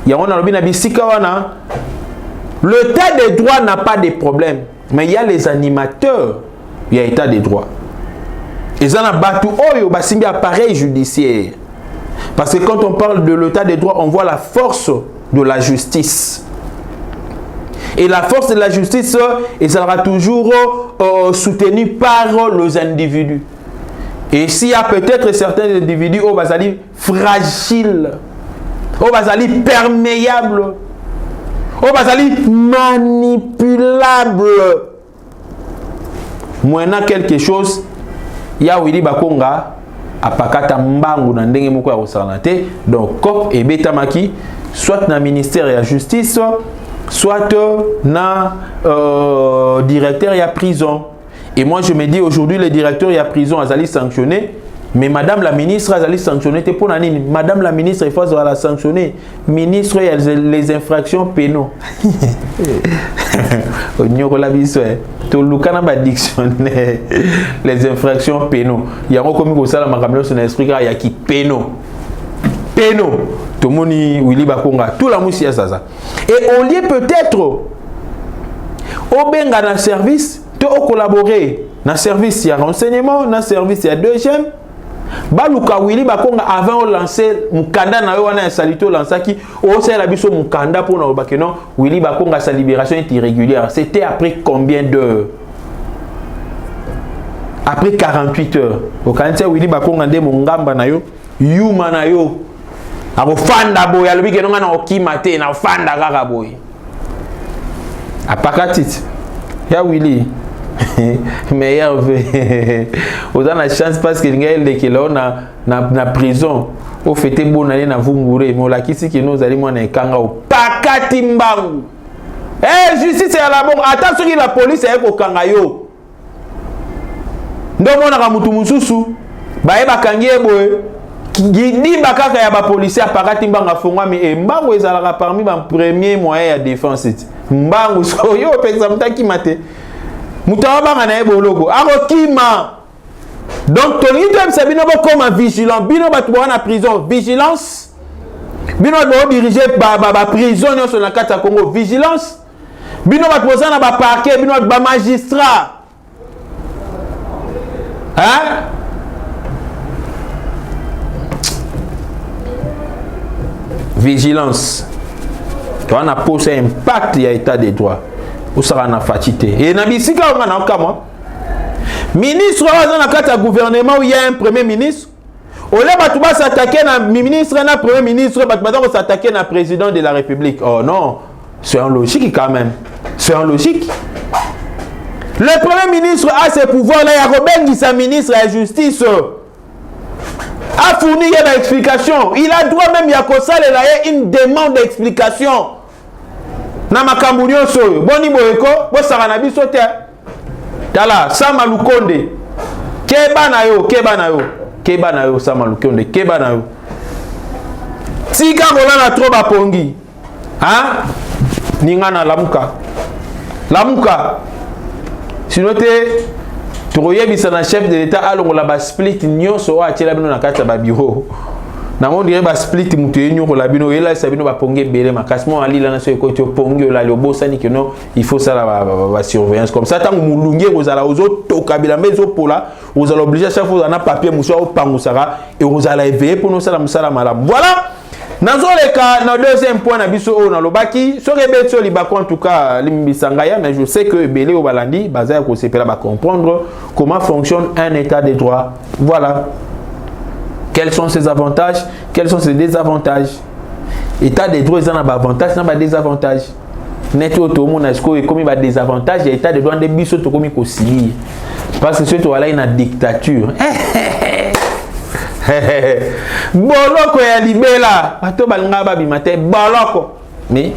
Ya wana lobi na bisika wana le état des droits n'a pas de problème, mais il y a les animateurs, il y a état des droits. Ezana batu oyo basimbi appareil judiciaire. Parce que quand on parle de l'état des droits, on voit la force de la justice. Et la force de la justice, elle sera toujours soutenue par les individus. Et s'il y a peut-être certains individus au basali fragiles, au basali perméables, au basali manipulables, moyennant quelque chose, il y a Willy Bakonga apakata mbangu na ndenge moko ya kosala te. Donc COP et betamaki soit na ministère de la justice soit na directeur ya prison. Et moi je me dis aujourd'hui le directeur ya prison azali sanctionné, mais madame la ministre azali sanctionné te pona nini? Madame la ministre il faut la sanctionner. Ministre il y a les infractions pénaux. Nyoko la biso to lukana ba dictionnaire les infractions pénaux. Il y a comme ko sala makamelo sur l'esprit il y a qui pénaux. Pénaux. To moni Willy Bakonga tout la musia ça. Et au lieu peut-être au benga na service to collaborer na service ya renseignement na service ya 2e baluka Willy Bakonga avant de lancer mukanda na yo wana ya salito lansaki o sala biso mukanda pour na bakeno Willy Bakonga sa libération est irrégulière. C'était après combien d'heures? Après 48 heures. Au kantia Willy Bakonga nde mungamba na yo yuma na yo ako fanda boy alobi ke nonga na okima te na fanda kaka boy apakatit ya Willy meilleur vous avez la chance parce que na prison au fêter bonne année na vungure mais la kisi ki nous allons mona ekanga o pakati mbangu justice ya la bon attention que la police est ko kanga yo ndo mona ka mutu mususu ba e bakangie boy Gidimba kaka ya ba policier pakati mbanga fongwa mais mbangu ezalaka parmi ba premier moyen de défense mbangu so yo par exemple takimate mutawa banga na ebologo ako kima donc toni dem se bino comme vigilant bino batu na prison vigilance bino do diriger ba prison nyonso na kata Congo vigilance bino batu bozana ba parquet bino ba magistrat hein vigilance. Tu as posé un impact à l'état des droits. Où sera na fatité. Et na bisika on a encore ministre dans le gouvernement où il y a un premier ministre. Au lieu de s'attaquer à ministre na premier ministre, on s'attaquer à président de la République. Oh non, c'est un logique quand même. C'est un logique. Le premier ministre a ses pouvoirs là, il y a Robert qui est ministre de la justice. A fourni une explication. Il a droit même à une demande d'explication. Na makambunyo soyo. Boni boyeko, bo saranabi sote. Tala, Sama Lukonde. Keba na yo, Sama Lukonde. Keba na yo. Tika golana troba pongi. Hein? Ningana lamuka. Lamuka. Sinote Touroyebisa na chef de l'État alongo la ba split nyonso a tela bino na kata ba bureau. Na on dirait ba split mutu yenyo ko la bino ela sabino ba ponge bele makasmo ali la na so ko to ponge la le bosani que non il faut ça la surveillance comme ça tant mulunge kozala ozo to kabila mezo pola ozala obligé chaque fois na papier muso o pangusara et ozala éveiller pour nous ça la musala malam. Voilà. Nazoleka na deuxième point na biso o na lobaki so rebetso libako en tout cas limbisangaya mais je sais que belé au balandi bazaya ko sepela ba comprendre comment fonctionne un état de droit. Voilà. Quels sont ses avantages, quels sont ses désavantages. État de droit ils en a ba avantages, na ba désavantages. Neto to mon asko et comme ba désavantages, état de droit de biso to komi ko sili. Parce que surtout là une dictature. Boloko ya libela bato balinga babimate boloko mais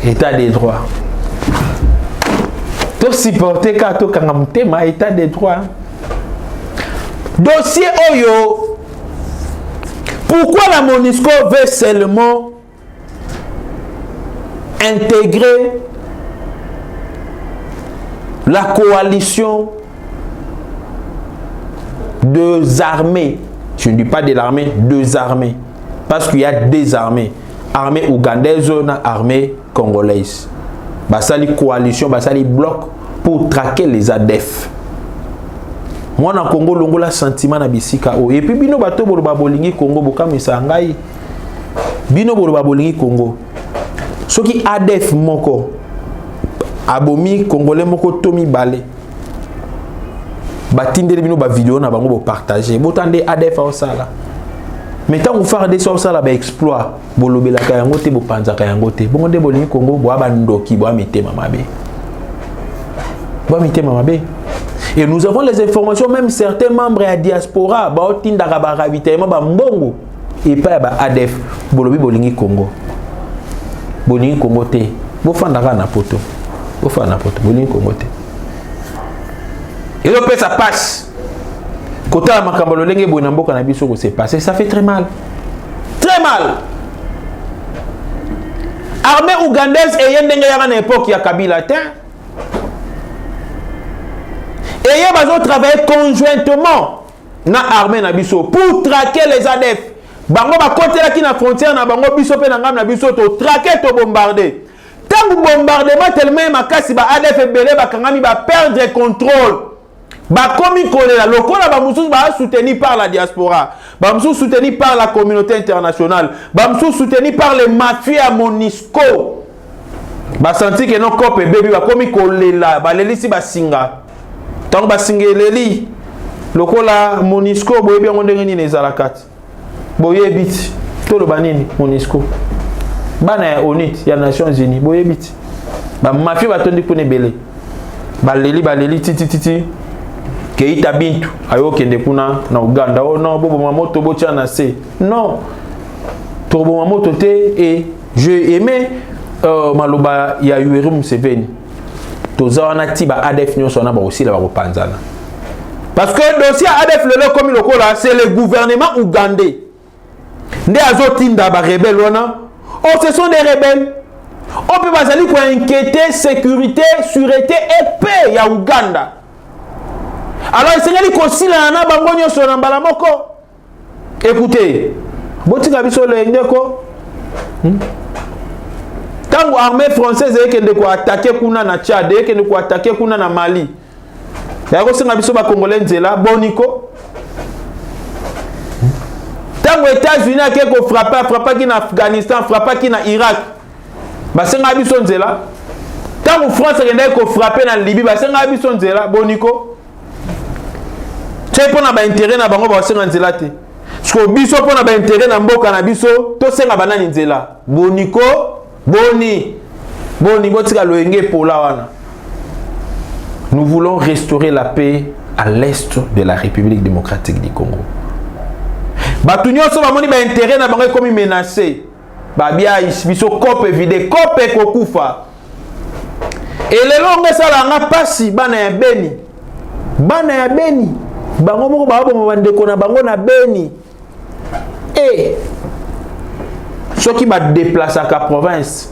état des droits to supporter ka to kanga mutema état des droits dossier oyo. Pourquoi la MONUSCO veut seulement intégrer la coalition deux armées, je ne dis pas de l'armée, deux armées, parce qu'il y a deux armées, armée ougandaise et armée congolaise. Basali coalition, basali bloc pour traquer les ADF. Moi na Congo longo la sentiment na bisika o et puis bino bato boloba bolingi Congo bokamisa ngai bino boloba bolingi Congo soki ADF moko abomi congolais moko tomi balé batindeli bino ba vidéo na bango bo partager botande ADF au sala mais tant vous faire des choses sala ba exploit bolobela ka yango te bo panza ka yango te bongo de bolingi Congo bo abandoki bo amitema mabe. Et nous avons les informations, même certains membres de la diaspora, ba ravitaillement ba mbongo et pas ba ADF bolobi bolingi Congo. Bolingi Congo te. Bo fandaka na poto. Bo fanda na poto bolingi Congo te. Et le ça passe. Côté la makambo lolenge bo na mboka na biso ko s'est passé, ça fait très mal. Très mal. Armée ougandaise et yendenge ya na époque ya Kabila te. Et ils ont travaillé conjointement dans l'armée Nabiso pour traquer les ADF. Bango ba côté là qui na frontière na bango biso pe na ngam na biso to traquer to bombarder. tant que bombardement tellement makasi ba ADF ebele ba kangami ba perdre contrôle ba komi kolela lokola ba mususu ba soutenu par la diaspora ba mususu soutenu par la communauté internationale ba mususu soutenu par les mafias MONUSCO ba senti que non copé bébé ba komi kolela ba lelisi ba singa tant ba singeleli lokola MONUSCO boye bien ndenge ni ezalakati boye bit to lo banini MONUSCO bana ya ONIT ya Nations Unies boye bit ba mafia batondi pone belé baleli titi Keita Bintu ayo kende kuna na Uganda oh non bobo mamoto bocha na se non turbo mamoto te et je aimais maloba ya Yoweri Museveni toza wana tiba ADF nyoso na ba aussi la ba panzana parce que dossier ADF le comme lokola c'est le gouvernement ougandais nde azotinda ba rebelle wana oh ce sont des rebelles on peut pas aller pour inquiéter sécurité sûreté et paix ya Uganda. Alors, il s'est dit que si la nana bangonyo sur l'embala moko, écoutez, botika biso le ndeko, tant l'armée française est qu'elle doit attaquer kuna na Tchad, qu'elle doit attaquer kuna na Mali. Yako singa biso ba Congolais nzela boniko. Tant les États-Unis a quelque frappa qui na Afghanistan, frappa qui na Irak, ba singa biso nzela. Tant France est ko frapper na Libye, ba singa biso nzela boniko. C'est pour na intérêt na bango ba senga nzela te. Parce biso pour na intérêt na mboka na biso to senga banani nzela. Boniko, boni botika loenge pola wana. Nous voulons restaurer la paix à l'est de la République démocratique du Congo. Batu nyonso ba moni ba intérêt na bango comme menacé. Ba bia biso kope vide kope kokufa. Et le longue sala nga pasi bana ya Beni. Bana ya Beni. Bango moko ba bo bandeko na bango na Beni et soki ba déplacer ka province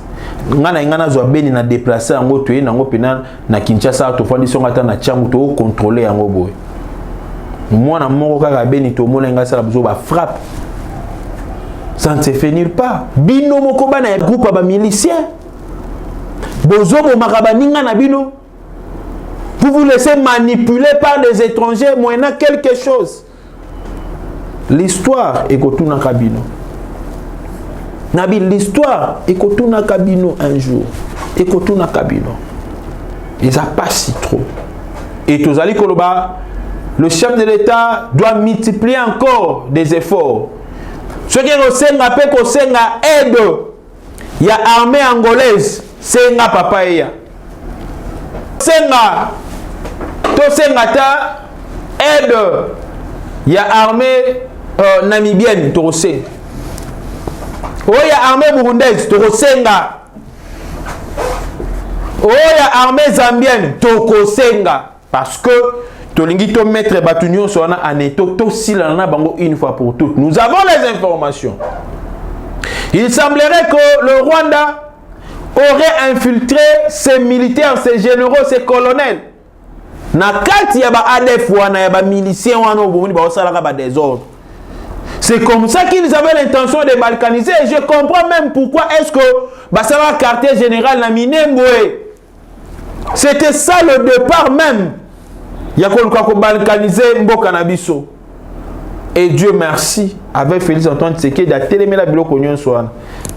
ngana zo Beni na déplacer yango to yango pena na Kinshasa to fandi songa ta na changu to contrôler yango boy mwana moko kaka Beni to mona nga sala buzo ba frappe ça ne se finit pas bino moko bana groupe ba milicien bozo bo makabaninga na bino. Vous vous laissez manipuler par des étrangers moyennant quelque chose. L'histoire est que tout n'a cabino. Nabi, l'histoire est que tout n'a cabino un jour. Et que tout n'a cabino. Ils n'ont pas si trop. Et Tozali Koloba, le chef de l'État doit multiplier encore des efforts. Ce qui est au Senga, peut Senga aide. Il y a armée angolaise. Senga papa et ya. Senga. To Sengata aide. Il y a armée namibienne, Torosé. Oh, il y a armée burundaise, Torosenga. Oh, il y a armée zambienne, Tokosenga. Parce que Tolingi to mettre Batunio Sona Aneto, to silana bango une fois pour toutes. Nous avons les informations. Il semblerait que le Rwanda aurait infiltré ses militaires, ses généraux, ses colonels. Na kati ya ba ADF wana ya ba miliciens wana obomoni ba osala ba désordre. C'est comme ça qu'ils avaient l'intention de balkaniser et je comprends même pourquoi est-ce que ba sala quartier général na Minembwe. C'était ça le départ même. Ya ko balkaniser mboka na biso. Et Dieu merci avec Félix Antoine Tshisekedi da télémela biloko nyonso wana.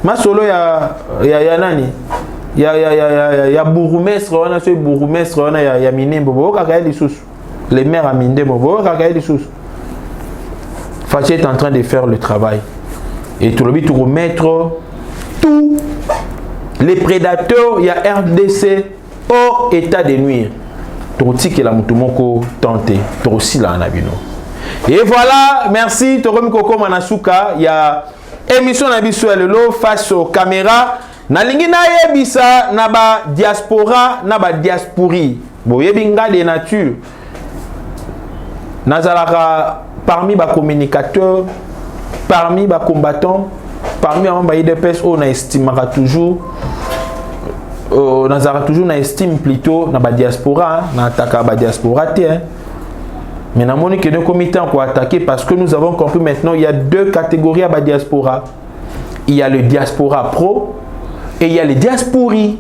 Ma solo ya nani? Ya bourgmestre wana so bourgmestre wana ya Minembwe bo kaka lisusu les maires à Minembwe bo kaka lisusu Fachi est en train de faire le travail et tout le but pour remettre tous les prédateurs il y a RDC hors état de nuire toti que la mutumoko tenté aussi là na bino et voilà merci Toromi Koko Manasuka il y a émission na biso lelo face aux caméras. Nalingi na yebisa na ba diaspora na ba diaspori boyebi nga de nature nazalaka parmi ba communicateurs parmi ba combattants parmi ba IDPS on estimera toujours nazalaka toujours na estime plutôt na ba diaspora na ataka ba diaspora te mais na moni que nos comités ont attaquer parce que nous avons compris maintenant il y a deux catégories à ba diaspora. Il y a le diaspora pro et il y a les diasporis.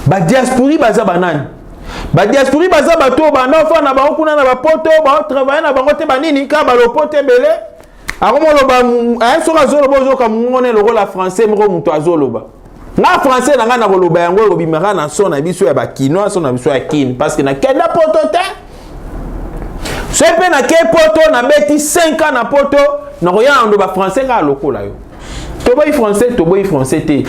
ba diaspora baza banani ba diaspora baza bato banda fa na ba kuna na ba poto ba travailler na bango te banini ka ba lopote belé akomo ba un soka zolo bozo ka ngone le rôle français mro muto azoloba na français na ngana koloba yango robimaka na son na biso ya ba kinois son na biso ya kin parce que na kenda poto te c'est pe na ke poto na beti 5 ans na poto na roya ndo ba français ka lokola yo to boy français te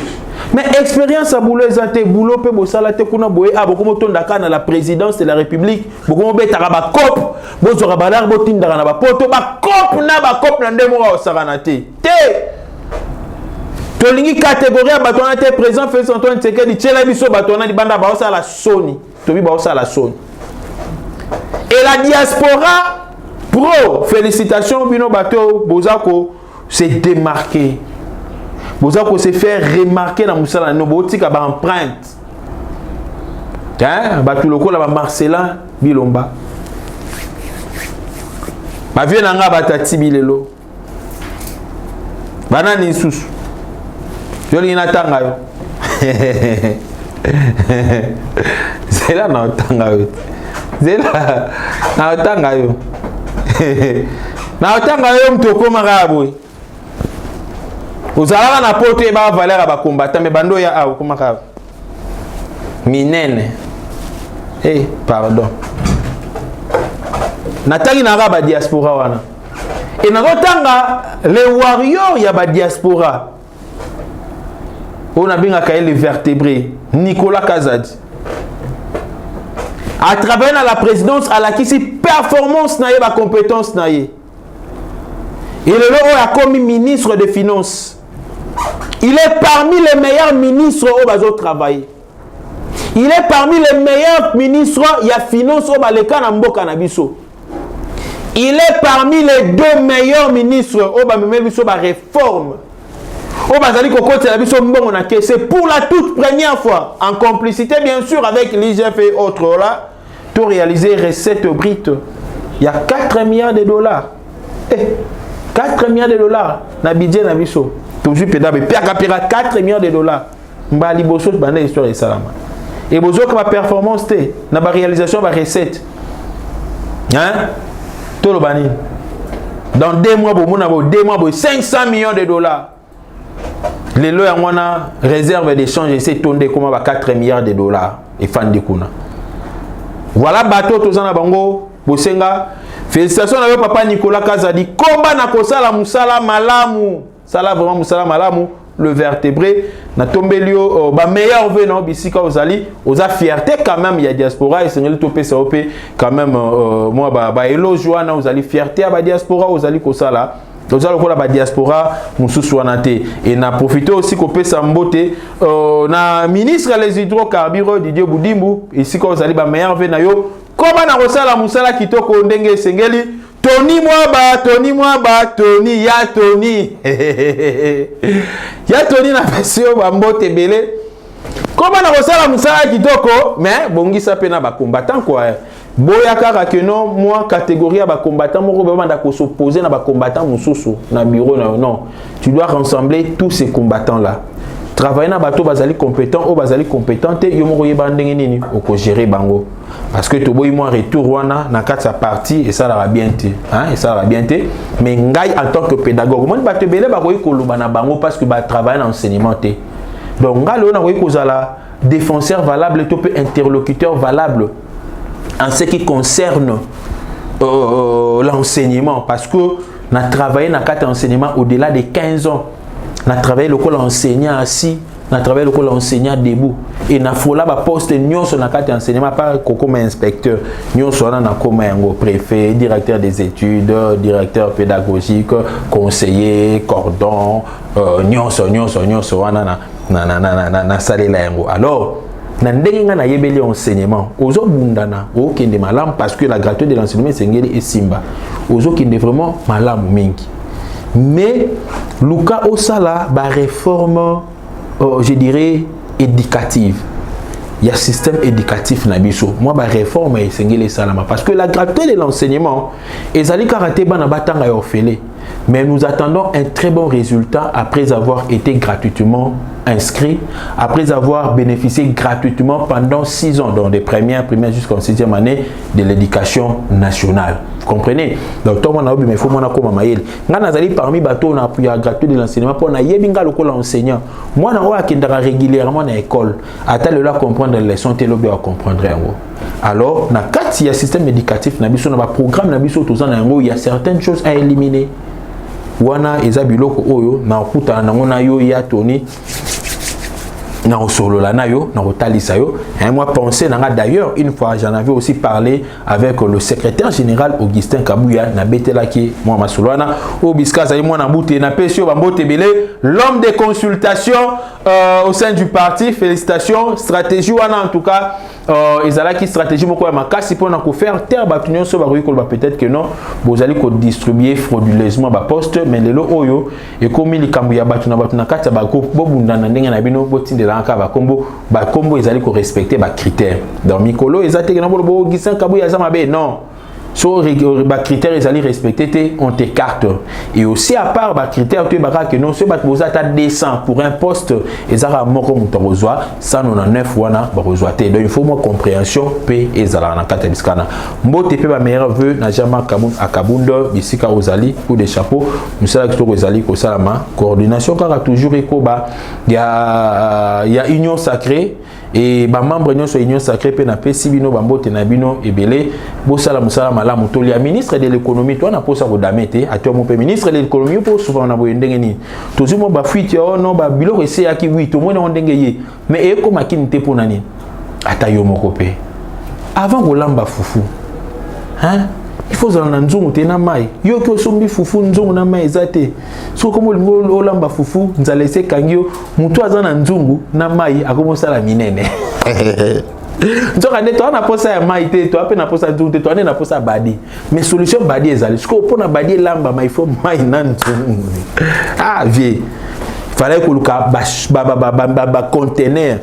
mais expérience à boulot ezate boulot pe bosala te kuna boye aboko motondaka na la présidence de la république boko betaka ba cop bozora balar botindaka na ba poto ba cop na ndemo wa osakana te tolingi catégorie ya batona te président Félix Antoine Tshisekedi tshela biso batona di banda ba osala soni tobi ba osala soni et la diaspora pro félicitations bino bato bozako se démarquer bozako se faire remarquer na musala no botika ba empreinte batu lokola ba Marcelin Bilomba ba vie na nga batati bilelo banani susu yoli na tanga yo zela na tanga yo zela na tanga yo na tanga yo mtoko maraboy uzalaka na poto eba valeur ya ba combattant mais bando ya awo komaka minene pardon natangi na ba diaspora wana et nakotanga les warriors ya ba diaspora on a bien accueilli les vertébrés Nicolas Kazadi à travers la présidence à la qui si performance na ye ba compétence na ye et le lot a commis ministre des finances. Il est parmi les meilleurs ministres au bazo travail. Il est parmi les meilleurs ministres il y a finance au baleka na mboka na biso. Il est parmi les 2 meilleurs ministres au bameme biso ba réforme. Au bazali kokoti na biso mbongo na ke c'est pour la toute première fois en complicité bien sûr avec l'IGF et autres là tout réaliser recette brute. Il y a 4 milliards de dollars. 4 milliards de dollars na budget na biso. Toujours pédable pia 4 milliards de dollars. Mbali boso bande histoire et salama. Et bozo ka performance te na ba réalisation ba recette. Tout le bani. Dans 2 mois bo mona bo 2 mois bo 500 millions de dollars. Les lois wana réserve d'échange c'est tombé comme ba 4 milliards de dollars et fan de kuna. Voilà bateau tozana bango bosenga. Félicitations à papa Nicolas Kazadi. Combat na kosala musala malamu. Sala vraiment musala malamu. Le vertébré. Na tombé lio ba meilleur venant bisika ozali. Oza fierté quand même il y a diaspora et c'est le topé ça opé quand même moi ba éloge wana ozali fierté à ba diaspora ozali kosala. Ozali kola ba diaspora mususu wana te et na profiter aussi ko pesa mbote na ministre les hydrocarbures Didier Boudimbu ici ko ozali ba meilleur venant yo. Comment na kosala musala kitoko ndenge sengeli Tony ya Tony ya Tony na pesio ba mbote belé comment na kosala musala kitoko mais bongisa pe na ba combattant quoi boya kaka que non moi catégorie ba combattant moko banda ko s'opposer na ba combattant mususu na bureau non tu dois rassembler tous ces combattants là travailler na bato bazali compétent ou bazali compétente yo moko yeba ndenge nini oko gérer bango parce que to boy moi retour wana na kati sa partie et ça va bien te et ça va bien te mais ngai en tant que pédagogue moi bato belé ba koyi koloba na bango parce que ba travailler en enseignement te donc ngalo na koyi kozala défenseur valable to peu interlocuteur valable en ce qui concerne l'enseignement parce que na travailler na kati enseignement au-delà de 15 ans. On a travaillé le col enseignant assis, on a travaillé le col enseignant debout. Et on a fait là poste nous sur la carte enseignement pas comme inspecteur, nous sur là comme un préfet, directeur des études, directeur pédagogique, conseiller, cordon, nous sur na salle là alors na ndenge na yebeli enseignement ozo bundana o kende malam parce que la gratuité de l'enseignement c'est ngeli et simba ozo kende vraiment malam mingi. Mais Luka Osala ba réforme je dirais éducative. Il y a système éducatif na biso. Moi ba réforme et sengeli salama parce que la gratuité de l'enseignement ezali karaté bana batanga ya orphelin. Mais nous attendons un très bon résultat après avoir été gratuitement inscrits après avoir bénéficié gratuitement pendant 6 ans, dans les premières jusqu'en 6e année de l'éducation nationale. Vous comprenez? Donc, tout le monde a dit, mais il faut que je maïel. Parmi les bateaux, on a appuyé gratuit de l'enseignement pour l'enseignant. Moi, je suis régulièrement à l'école. Attends, là, comprendre les leçons, tu vas comprendre. Alors, dans le système éducatif, dans le programme, il y a certaines choses à éliminer. Wana eza biloko oyo na okuta nango na yo ya toni na osolola na yo na otalisa yo. Et moi pensé nanga d'ailleurs une fois j'en avais aussi parlé avec le secrétaire général Augustin Kabouya na betelaki moi masolwana o biska zali moi na bouté na pesio ba mbote belé l'homme des consultations au sein du parti. Félicitations, stratégie wana en tout cas ezalaki stratégie moko ya makasi pour na ko faire taire batunyo so ba ko peut-être que non bozali ko distribuer frauduleusement ba poste mais lelo oyo e komi likambo ya batuna kati ba ko bobunda na ndenge na bino botindela nka ba kombo ezali ko respecter ba critères donc mikolo ezate na bo Augustin Kabouya za mabe non. So les critères ils allaient respecter on t'écarte et aussi à part les critères tu vas que non ce bat vous êtes descend pour un poste et ça va moko muto reçoit ça non en 9 wana ba reçoit donc il faut moi compréhension p ezala na kata biskana mbote pe ba meilleur vœu na jama akabundo bisika ozali pour des chapeaux musala ki to ozali ko salama coordination car toujours ekoba il y a union sacrée et ba membre nyonso union sacrée pe na pesi bino ba mbote na bino ebele bo sala musala la motolia ministre de l'économie toi na posa ko damete ato mo pe ministre de l'économie pour souvent na boye ndenge ni toujours mo ba fuite oh non ba bilo ese aki oui to mo na ndenge ye mais e ko makini te pona ni ata yo moko pe avant ko lamba fufu hein il faut zala na nzungu te na mai yo ki osombi fufu nzungu na mai ezate so comme o lamba fufu nzala ese kangio mutu aza na nzungu na mai akomo sala minene nzoka neto na posa ya maite to ape na posa nzungu to na posa badi mais solution badi ezali siko pona badi lamba mai fo mai na nzungu ah vie fallait que ba conteneur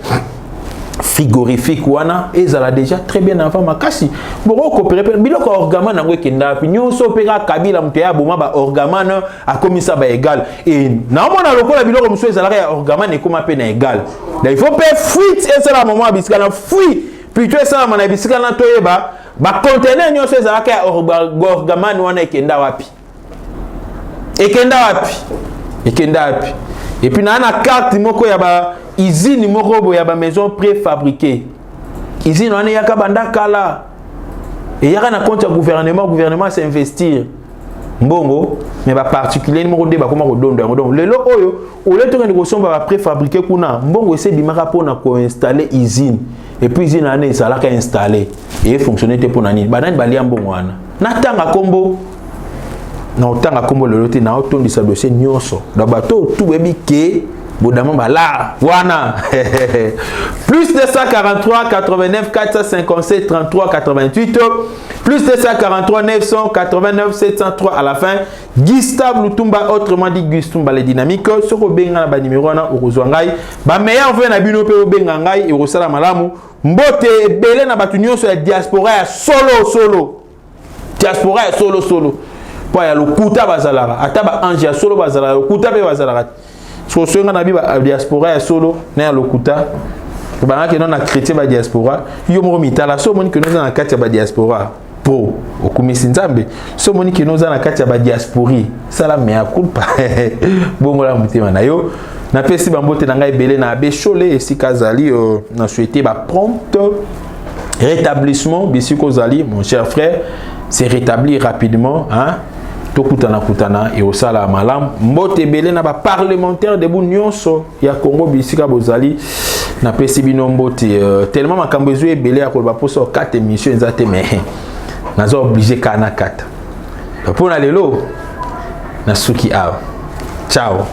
frigorifique wana ezala déjà très bien avant makasi boko coopérer biloko orgaman na ngwekenda nyonso peka kabila mte ya boma ba orgaman akomisa ba égal et na mona lokola biloko muso ezala ya orgaman ekoma pe na égal donc il faut pas fuite et c'est la moment bisika na fuite puis tu es ça na bisika na toyeba ba conteneur nyonso ezala ya orgaman wana ekenda wapi et puis na carte moko ya ba usine moko ya ba maison préfabriquée usine wana ya kabanda kala et ya na compte gouvernement s'investir mbongo mais ba particulier moko de ba koma ko dondo donc lelo oyo o le to ko somba ba préfabriqué kuna mbongo ese bimaka pona ko installer usine et puis usine wana ezala ka installer et fonctionner te pona nini banani balia mbongo wana na tanga kombo na otanga kombo lelo te na otondisa dossier nyonso da bato tout bebi ke bodama bala wana plus 243 89 457 33 88 plus 243 989 703 à la fin Gustave Lutumba autrement dit Gustumba les dynamiques soko benga na ba numéro wana okozwa ngai ba meilleur vœu na bino pe benga ngai e kosala malamu mbote belé na batu nyonso ya diaspora ya solo diaspora ya solo pa ya lokuta bazalara ata ba ange ya solo bazalara lokuta pe bazalara so songa na biba diaspora ya solo na ya lokuta ba ke non na chrétien ba diaspora yo mo mitala so moni ke non na kati ba diaspora po okumisi nzambe so moni ke non na kati ba diaspori sala mea culpa bongo la mutema na yo na pesi ba mbote na ngai belé na bechole esika zali na souhaiter ba prompt rétablissement bisiko zali mon cher frère c'est rétabli rapidement hein to kutana et au sala malam mbote belé na ba parlementaire de nyonso ya Congo bisika bozali na pesi bino mbote tellement makambo ezwe belé akolba poso 4 émissions ezate mais nazo obligé kana 4 pour na lelo na suki a ciao.